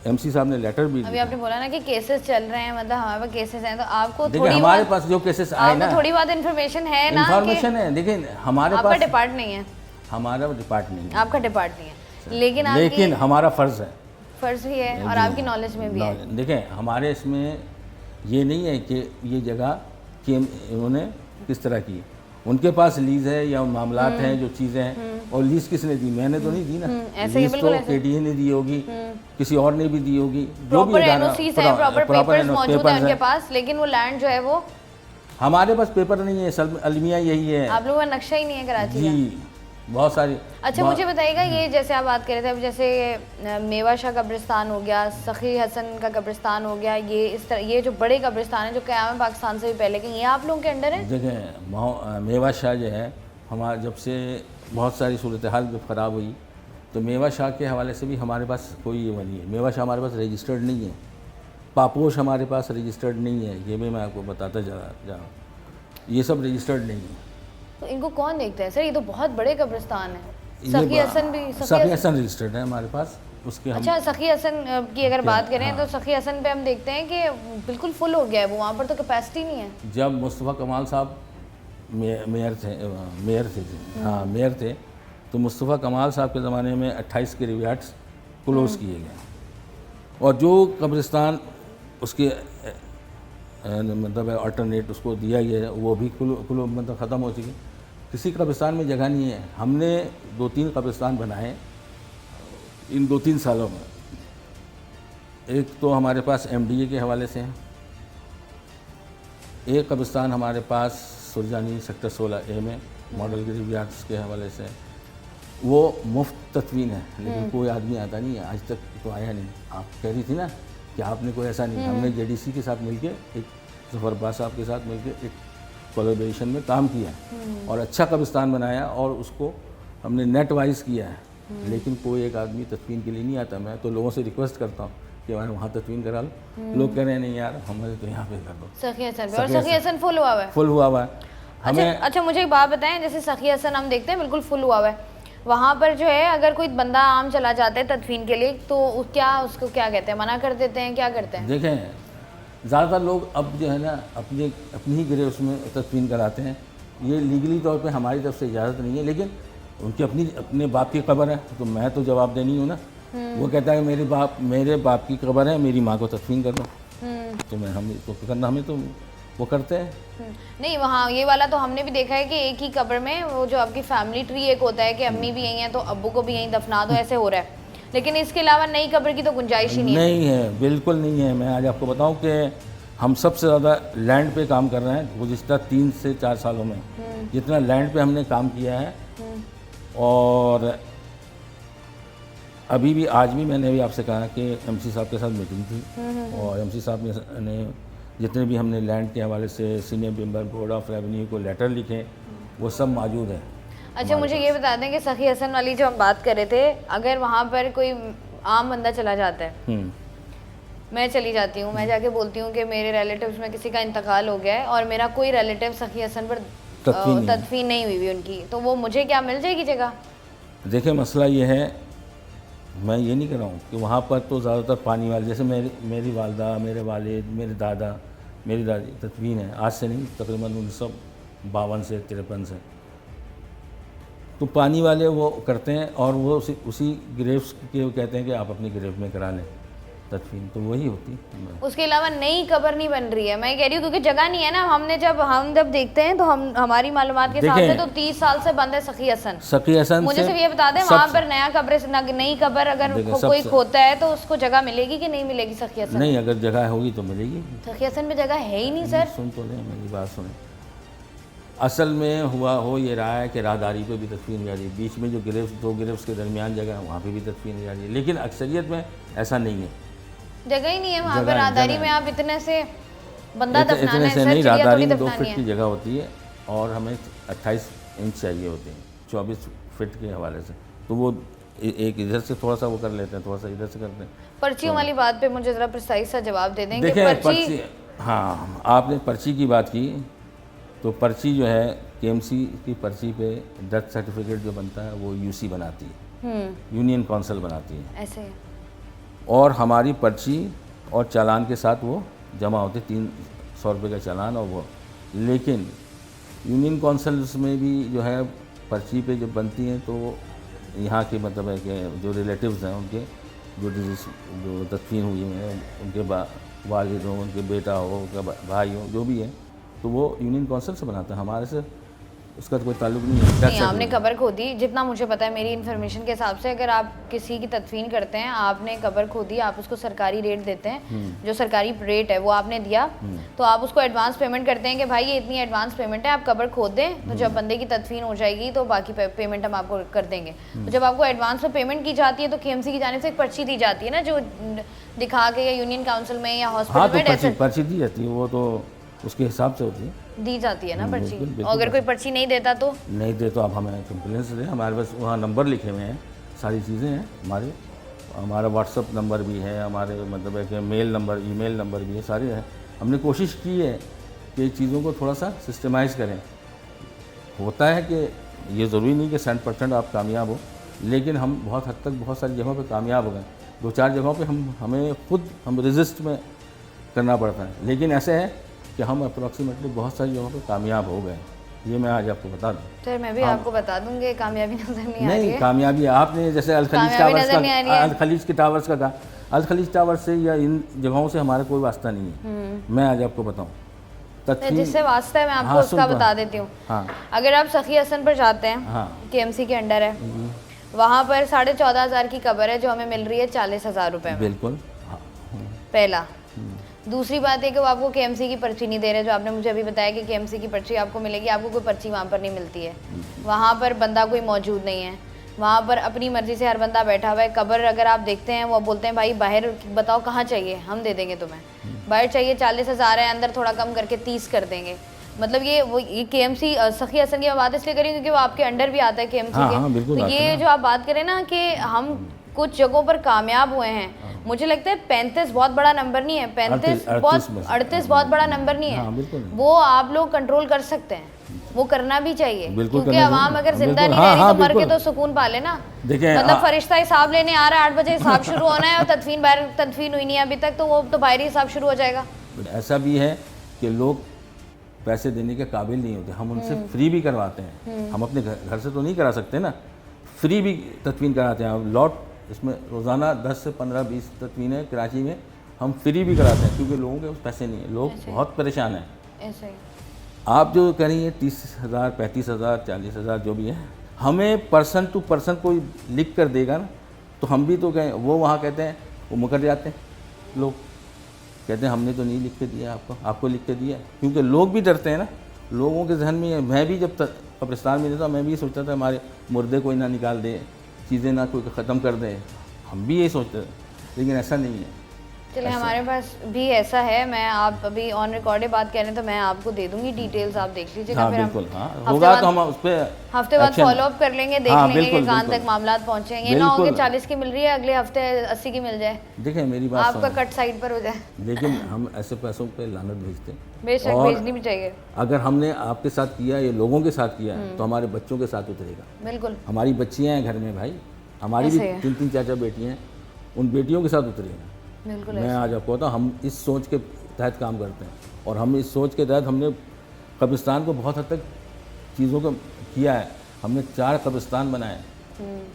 MC साहब ने लेटर भी अभी आपने बोला ना कि केसेस चल रहे हैं, मतलब हमारे पास केसेस हैं, तो आपको देखिए थोड़ी हमारे पास जो केसेस आए ना, थोड़ी बहुत इन्फॉर्मेशन है ना, इन्फॉर्मेशन है। देखिए हमारे आपका पास डिपार्ट नहीं है, हमारा डिपार्ट नहीं है, आपका डिपार्ट नहीं है, लेकिन हमारा फ़र्ज़ है, फर्ज भी है और आपकी नॉलेज में भी है। देखें हमारे इसमें ये नहीं है कि ये जगह कि इन्होंने किस तरह की, उनके पास लीज है या मामलात हैं, जो चीज़ें हैं, और लीज किसने दी? मैंने तो नहीं दी ना, लीज तो KDA ने दी होगी, किसी और ने भी दी होगी। प्रॉपर NOCs हैं, प्रॉपर पेपर्स मौजूद हैं उनके पास, लेकिन वो लैंड जो है वो हमारे पास पेपर नहीं है। अलमिया यही है, आप लोगों का नक्शा ही नहीं है कराची जी, बहुत सारी। अच्छा मुझे बताइएगा, ये जैसे आप बात कर रहे थे, अब जैसे मेवा शाह कब्रिस्तान हो गया, सखी हसन का कब्रिस्तान हो गया, ये इस तरह ये जो बड़े कब्रिस्तान हैं जो क़याम पाकिस्तान से भी पहले के, ये आप लोगों के अंडर है? देखें मेवा शाह जो है, हमारा जब से बहुत सारी सूरत हाल जब ख़राब हुई, तो मेवा शाह के हवाले से भी हमारे पास कोई ये नहीं है। मेवा शाह हमारे पास रजिस्टर्ड नहीं है, पापोश हमारे पास रजिस्टर्ड नहीं है, ये भी मैं आपको बताता जा रहा हूँ, ये सब रजिस्टर्ड नहीं है। तो इनको कौन देखता है सर? ये तो बहुत बड़े कब्रिस्तान है। सखी हसन भी, सखी हसन रजिस्टर्ड है हमारे पास, उसके अच्छा सखी हसन की अगर बात करें तो सखी हसन पे हम देखते हैं कि बिल्कुल फुल हो गया है वो, वहाँ पर तो कैपेसिटी नहीं है। जब मुस्तफ़ा कमाल साहब मेयर थे, तो मुस्तफ़ा कमाल साहब के ज़माने में 28 के रिवायाट्स क्लोज़ किए गए, और जो कब्रिस्तान उसके मतलब अल्टरनेट उसको दिया गया है वो भी मतलब ख़त्म हो चुकी। किसी कब्रिस्तान में जगह नहीं है। हमने 2-3 कब्रिस्तान बनाए इन 2-3 सालों में। एक तो हमारे पास MDA के हवाले से है, एक कब्रिस्तान हमारे पास सुरजानी सेक्टर 16A में मॉडल ग्रेवयार्ड्स के हवाले से, वो मुफ्त तत्वीन है, लेकिन कोई आदमी आता नहीं है, आज तक तो आया नहीं। आप कह रही थी ना कि आपने कोई ऐसा नहीं, हमने JDC के साथ मिलके, एक ज़फ़रबाज साहब के साथ मिलके एक कोलैबोरेशन में काम किया है और अच्छा कब्रिस्तान बनाया और उसको हमने नेट वाइज किया है, लेकिन कोई एक आदमी तदफीन के लिए नहीं आता। मैं तो लोगों से रिक्वेस्ट करता हूँ कि मैं वहाँ तदफीन करा लो, लोग कह रहे हैं नहीं यार हमें तो यहाँ पे कर दो। सखी हसन पे, और सखी हसन फुल हुआ है? फुल हुआ हुआ है हमें। अच्छा मुझे एक बात बताएं, जैसे सखी हसन हम देखते हैं बिल्कुल फुल हुआ हुआ है, वहाँ पर जो है अगर कोई बंदा आम चला जाता है तदफीन के लिए तो उसको क्या कहते हैं, मना कर देते हैं, क्या करते हैं? देखें ज़्यादातर लोग अब जो है ना अपनी ही गिरे उसमें तदफीन कराते हैं। ये लीगली तौर पे हमारी तरफ से इजाज़त नहीं है, लेकिन उनकी अपने बाप की कब्र है तो मैं तो जवाब देनी हूँ ना। वो कहता है मेरे बाप की कब्र है, मेरी माँ को तदफीन कर दो, तो हमें तो करना, हमें तो वो करते हैं। नहीं वहाँ ये वाला तो हमने भी देखा है कि एक ही कब्र में वो जो आपकी फैमिली ट्री एक होता है कि अम्मी भी यहीं है तो अब्बू को भी यहीं दफना दो, ऐसे हो रहा है, लेकिन इसके अलावा नई कब्र की तो गुंजाइश ही नहीं है, बिल्कुल नहीं है। मैं आज आपको बताऊं कि हम सबसे ज़्यादा लैंड पे काम कर रहे हैं गुज़िश्ता 3 से 4 सालों में, जितना लैंड पे हमने काम किया है। और अभी भी आज भी मैंने भी आपसे कहा कि MC साहब के साथ मीटिंग थी और MC साहब ने जितने भी हमने लैंड के हवाले से senior member board of revenue को लेटर लिखे वो सब मौजूद है। अच्छा मुझे ये बता दें कि सखी हसन वाली जो हम बात कर रहे थे, अगर वहाँ पर कोई आम बंदा चला जाता है, मैं चली जाती हूँ, मैं जाके बोलती हूँ कि मेरे रिलेटिव्स में किसी का इंतकाल हो गया है और मेरा कोई रिलेटिव सखी हसन पर तदफीन नहीं हुई उनकी, तो वो मुझे क्या मिल जाएगी जगह? देखिए मसला ये है मैं ये नहीं कर रहा हूँ कि वहाँ पर तो ज़्यादातर पानी वाले, जैसे मेरी वालदा, मेरे वालिद, मेरे दादा, मेरी दादी तदफीन है आज से नहीं, तकरीबन 1952 से 53 से, तो पानी वाले वो करते हैं और वो उसी ग्रेव्स के कहते हैं कि आप अपनी ग्रेव में करा लें तदफीन, तो वही होती है। उसके अलावा नई कब्र नहीं बन रही है, मैं कह रही हूँ, क्योंकि जगह नहीं है ना। हम जब देखते हैं तो हमारी मालूमात के हिसाब से तो 30 साल से बंद है सखी हसन। मुझे सिर्फ ये बता दें, वहाँ पर नया कब्र, नई कब्र अगर कोई खोता है तो उसको जगह मिलेगी कि नहीं मिलेगी सखी हसन? नहीं, अगर जगह होगी तो मिलेगी। सखी हसन में जगह है ही नहीं सर। सुन तो लें, मेरी बात सुने। असल में हो ये रहा है कि राहदारी पे भी तदफीन जा रही है, बीच में जो दो ग्रेव्स के दरमियान जगह है वहाँ पे भी तदफीन जा रही है, लेकिन अक्सरियत में ऐसा नहीं है, जगह ही नहीं है वहाँ पे। राहदारी में आप इतने से बंदा दफनाना इतने है से सर, नहीं, राहदारी में 2 दफनानी फीट है। की जगह होती है और हमें 28 इंच चाहिए होते हैं 24 फीट के हवाले से, तो वो एक इधर से थोड़ा सा वो कर लेते हैं, थोड़ा सा इधर से करते हैं। पर्चियों वाली बात पे मुझे ज़रा प्रिसाइज सा जवाब दे दें कि देखिए पर्ची, हाँ आपने पर्ची की बात की, तो पर्ची जो है KMC की पर्ची पे डेथ सर्टिफिकेट जो बनता है वो UC बनाती है, यूनियन काउंसिल बनाती है ऐसे, और हमारी पर्ची और चालान के साथ वो जमा होते 300 रुपये का चालान और वो, लेकिन यूनियन काउंसिल्स में भी जो है पर्ची पे जब बनती हैं तो यहाँ के मतलब है कि जो रिलेटिव्स हैं उनके जो तदफीन हुई हैं उनके वालिद हो, उनके बेटा हो, उनका भाई हो, जो भी है, तो वो यूनियन काउंसिल से बनाता है, हमारे से उसका तो कोई ताल्लुक नहीं है। नहीं, आपने कब्र खोदी, जितना मुझे पता है मेरी इन्फॉर्मेशन के हिसाब से, अगर आप किसी की तदफीन करते हैं, आपने कब्र खोदी, आप उसको सरकारी रेट देते हैं, जो सरकारी रेट है वो आपने दिया, तो आप उसको एडवांस पेमेंट करते हैं कि भाई ये इतनी एडवांस पेमेंट है, आप कब्र खोद दें, तो जब बंदे की तदफीन हो जाएगी तो बाकी पेमेंट हम आपको कर देंगे। तो जब आपको एडवांस में पेमेंट की जाती है तो KMC की जाने से एक पर्ची दी जाती है ना, जो दिखा के या यूनियन काउंसिल में या हॉस्पिटल में पर्ची दी जाती है, वो तो उसके हिसाब से होती है, दी जाती है ना पर्ची। अगर कोई पर्ची नहीं देता तो आप हमें कंप्लेंस दें, हमारे पास वहाँ नंबर लिखे हुए हैं, सारी चीज़ें हैं, हमारा व्हाट्सअप नंबर भी है, हमारे मतलब है कि मेल नंबर, ईमेल नंबर भी है, सारे हैं। हमने कोशिश की है कि चीज़ों को थोड़ा सा सिस्टमाइज़ करें। होता है कि ये ज़रूरी नहीं कि 100% आप कामयाब हो, लेकिन हम बहुत हद तक बहुत सारी जगहों पर कामयाब हो गए। 2-4 जगहों पर हमें खुद रेजिस्ट में करना पड़ता है, लेकिन ऐसे है कि हम अप्रॉक्सीमेटली बहुत सारी जगहों पे कामयाब हो गए, ये मैं आज आपको बता दूं। सर मैं भी आपको बता दूंगी, कामयाबी नजर नहीं आ रही है। कामयाबी आपने जैसे अल खलीज के टावर्स का कहा, अल खलीज टावर्स से या इन जगहों से हमारा कोई वास्ता नहीं है। मैं आज आपको बताऊँ जिससे वास्ता है मैं आपको उसका बता देती हूँ। अगर आप सखी हसन पर जाते हैं, KMC के अंडर है, वहाँ पर 14,500 की कब्र है जो हमें मिल रही है 40,000 रुपये में। बिल्कुल पहला। दूसरी बात है कि वो आपको KMC की पर्ची नहीं दे रहे, जो आपने मुझे अभी बताया कि KMC की पर्ची आपको मिलेगी, आपको कोई पर्ची वहाँ पर नहीं मिलती है, वहाँ पर बंदा कोई मौजूद नहीं है, वहाँ पर अपनी मर्जी से हर बंदा बैठा हुआ है। कब्र अगर आप देखते हैं, वो बोलते हैं भाई बाहर बताओ कहाँ चाहिए, हम दे देंगे तुम्हें। बाहर चाहिए 40,000 है, अंदर थोड़ा कम करके 30 कर देंगे। मतलब ये KMC सखी हसन की बात इसलिए करें क्योंकि वो आपके अंडर भी आता है KMC के। तो ये जो आप बात करें ना कि हम कुछ जगहों पर कामयाब हुए हैं, मुझे लगता है 35 बहुत बड़ा नंबर नहीं है, 38 बहुत बड़ा नंबर नहीं है। वो आप लोग कंट्रोल कर सकते हैं, वो करना भी चाहिए, क्योंकि आवाम अगर जिंदा नहीं रह रही तो मर के तो सुकून पाले ना। मतलब फरिश्ता हिसाब लेने आ रहा है, 8 बजे हिसाब शुरू होना है और तदफीन हुई नहीं है अभी तक, तो वो तो बाहरी हिसाब शुरू हो जाएगा। ऐसा भी है कि लोग पैसे देने के काबिल नहीं होते, हम उनसे फ्री भी करवाते हैं। हम अपने घर से तो नहीं करा सकते ना, फ्री भी तदफीन कराते हैं। लॉट इसमें रोज़ाना 10 से 15-20 तदफीनें कराची में हम फ्री भी कराते हैं, क्योंकि लोगों के पास पैसे नहीं है, लोग बहुत परेशान हैं। ऐसे ही आप जो करेंगे 30,000, 35,000, 40,000 जो भी है, हमें पर्सन टू पर्सन कोई लिख कर देगा ना, तो हम भी तो कहें, वो वहाँ कहते हैं, वो मुकर जाते हैं। लोग कहते हैं हमने तो नहीं लिख के दिया आपको लिख के दिया, क्योंकि लोग भी डरते हैं ना। लोगों के जहन में, मैं भी जब कब्रिस्तान में था, मैं भी सोचता था हमारे मुर्दे कोई ना निकाल दे, चीज़ें ना कोई ख़त्म कर दे, हम भी यही सोचते थे, लेकिन ऐसा नहीं है। चलिए हमारे पास भी ऐसा है, मैं आप अभी ऑन रिकॉर्ड बात कह रहे हैं तो मैं आपको दे दूंगी डिटेल्स, आप देख लीजिएगा। फिर बिल्कुल, होगा तो हम उस पर हफ्ते बाद फॉलो अप कर लेंगे, देख लेंगे कि कहाँ तक मामला पहुँचे। ये ना हो कि 40 की मिल रही है, अगले हफ्ते 80 की मिल जाए। देखिए मेरी बात, आपका कट साइड पर हो जाए। लेकिन हम ऐसे पैसों पे लानत भेजते, बेशक भेजनी भी चाहिए। अगर हमने आपके साथ किया, ये लोगों के साथ किया है, तो हमारे बच्चों के साथ उतरेगा। बिल्कुल, हमारी बच्चियाँ हैं घर में भाई, हमारी भी ऐसे है। 3-3 4-4 बेटियाँ हैं, उन बेटियों के साथ उतरी हैं। बिल्कुल मैं आज आपको बताऊँ, हम इस सोच के तहत काम करते हैं और हम इस सोच के तहत हमने कब्रिस्तान को बहुत हद तक चीज़ों को किया है। हमने 4 कब्रिस्तान बनाए,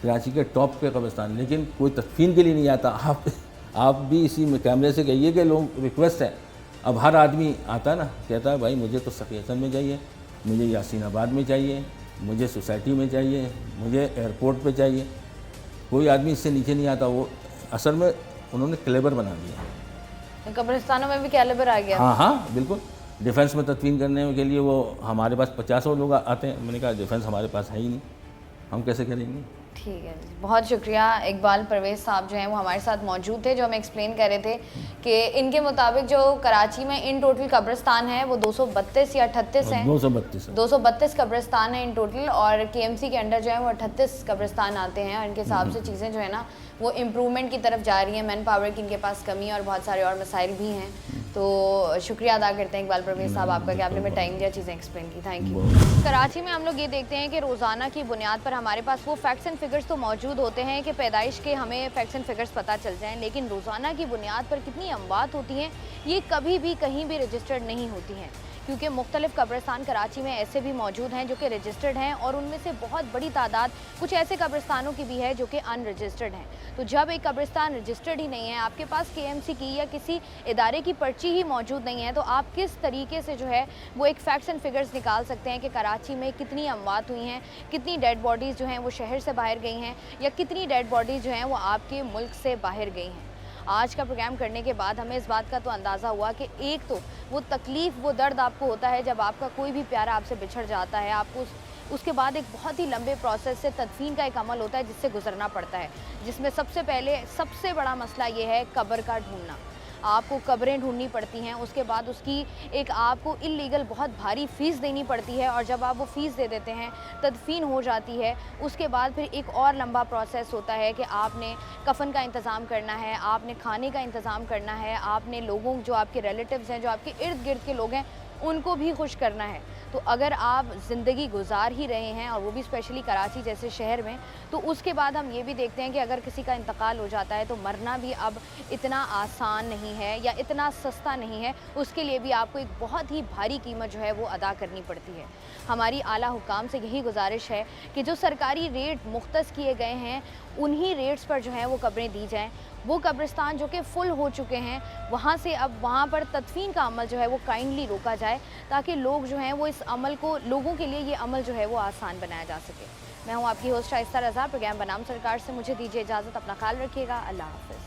कराची के टॉप पे कब्रिस्तान, लेकिन कोई तदफीन के लिए नहीं आता। आप भी इसी में कैमरे से कहिए कि लोग रिक्वेस्ट है, अब हर आदमी आता है ना, कहता है भाई मुझे तो सफ़ी हसन में चाहिए, मुझे यासीनाबाद में चाहिए, मुझे सोसाइटी में चाहिए, मुझे एयरपोर्ट पे चाहिए। कोई आदमी इससे नीचे नहीं आता। वो असल में उन्होंने क्लेबर बना दिया। कब्रिस्तानों में भी कैलिबर आ गया। हाँ हाँ बिल्कुल। डिफेंस में तदफीन करने के लिए वो हमारे पास 50 लोग आते हैं। मैंने कहा डिफेंस हमारे पास है ही नहीं, हम कैसे करेंगे। ठीक है जी, बहुत शुक्रिया। इकबाल परवेज़ साहब जो हैं वो हमारे साथ मौजूद थे, जो हमें एक्सप्लेन कर रहे थे कि इनके मुताबिक जो कराची में इन टोटल कब्रिस्तान है वो 232 या 38 हैं। 232 कब्रिस्तान हैं इन टोटल, और केएमसी के अंडर जो है वो 38 कब्रिस्तान आते हैं। और इनके हिसाब से चीज़ें जो है ना वो इम्प्रूवमेंट की तरफ जा रही हैं। मैन पावर की इनके पास कमी और बहुत सारे और मसाइल भी हैं। तो शुक्रिया अदा करते हैं इकबाल परवेज़ साहब आपका कि आपने हमें टाइम दिया, चीज़ें एक्सप्लेन की। Thank you. कराची में हम लोग ये देखते हैं कि रोज़ाना की बुनियाद पर हमारे पास वो फैक्ट्स एंड फिगर्स तो मौजूद होते हैं कि पैदाइश के हमें फैक्ट्स एंड फिगर्स पता चल जाएं, लेकिन रोज़ाना की बुनियाद पर कितनी अमवात होती हैं ये कभी भी कहीं भी रजिस्टर्ड नहीं होती हैं, क्योंकि मुख्तलिफ कब्रिस्तान कराची में ऐसे भी मौजूद हैं जो कि रजिस्टर्ड हैं, और उनमें से बहुत बड़ी तादाद कुछ ऐसे कब्रिस्तानों की भी है जो कि अनरजिस्टर्ड हैं। तो जब एक कब्रिस्तान रजिस्टर्ड ही नहीं है, आपके पास केएमसी की या किसी इदारे की पर्ची ही मौजूद नहीं है, तो आप किस तरीके से जो है वो एक फैक्ट्स एंड फिगर्स निकाल सकते हैं कि कराची में कितनी अमवात हुई हैं, कितनी डेड बॉडीज़ जो हैं वो शहर से बाहर गई हैं, या कितनी डेड बॉडीज़ जो हैं वो आपके मुल्क से बाहर गई हैं। आज का प्रोग्राम करने के बाद हमें इस बात का तो अंदाज़ा हुआ कि एक तो वो तकलीफ़, वो दर्द आपको होता है जब आपका कोई भी प्यारा आपसे बिछड़ जाता है। आपको उसके बाद एक बहुत ही लंबे प्रोसेस से तदफीन का एक अमल होता है जिससे गुजरना पड़ता है, जिसमें सबसे पहले सबसे बड़ा मसला ये है कब्र का ढूंढना। आपको कब्रें ढूंढनी पड़ती हैं, उसके बाद उसकी एक आपको इल्लीगल बहुत भारी फ़ीस देनी पड़ती है, और जब आप वो फ़ीस दे देते हैं तदफीन हो जाती है। उसके बाद फिर एक और लंबा प्रोसेस होता है कि आपने कफ़न का इंतज़ाम करना है, आपने खाने का इंतज़ाम करना है, आपने लोगों जो आपके रिलेटिव्स हैं, जो आपके इर्द गिर्द के लोग हैं, उनको भी खुश करना है। तो अगर आप ज़िंदगी गुजार ही रहे हैं, और वो भी स्पेशली कराची जैसे शहर में, तो उसके बाद हम ये भी देखते हैं कि अगर किसी का इंतकाल हो जाता है तो मरना भी अब इतना आसान नहीं है या इतना सस्ता नहीं है। उसके लिए भी आपको एक बहुत ही भारी कीमत जो है वो अदा करनी पड़ती है। हमारी आला हुकाम से यही गुजारिश है कि जो सरकारी रेट मुख्तस किए गए हैं उन्हीं रेट्स पर जो है वो कब्रें दी जाएँ। वो कब्रिस्तान जो कि फ़ुल हो चुके हैं, वहाँ से अब वहाँ पर तदफीन का अमल जो है वो काइंडली रोका जाए, ताकि लोग जो हैं वो इस अमल को, लोगों के लिए ये अमल जो है वो आसान बनाया जा सके। मैं हूँ आपकी होस्ट शाइस्ता रज़ा। प्रोग्राम बनाम सरकार से मुझे दीजिए इजाज़त। अपना ख्याल रखिएगा। अल्लाह हाफ़िज़।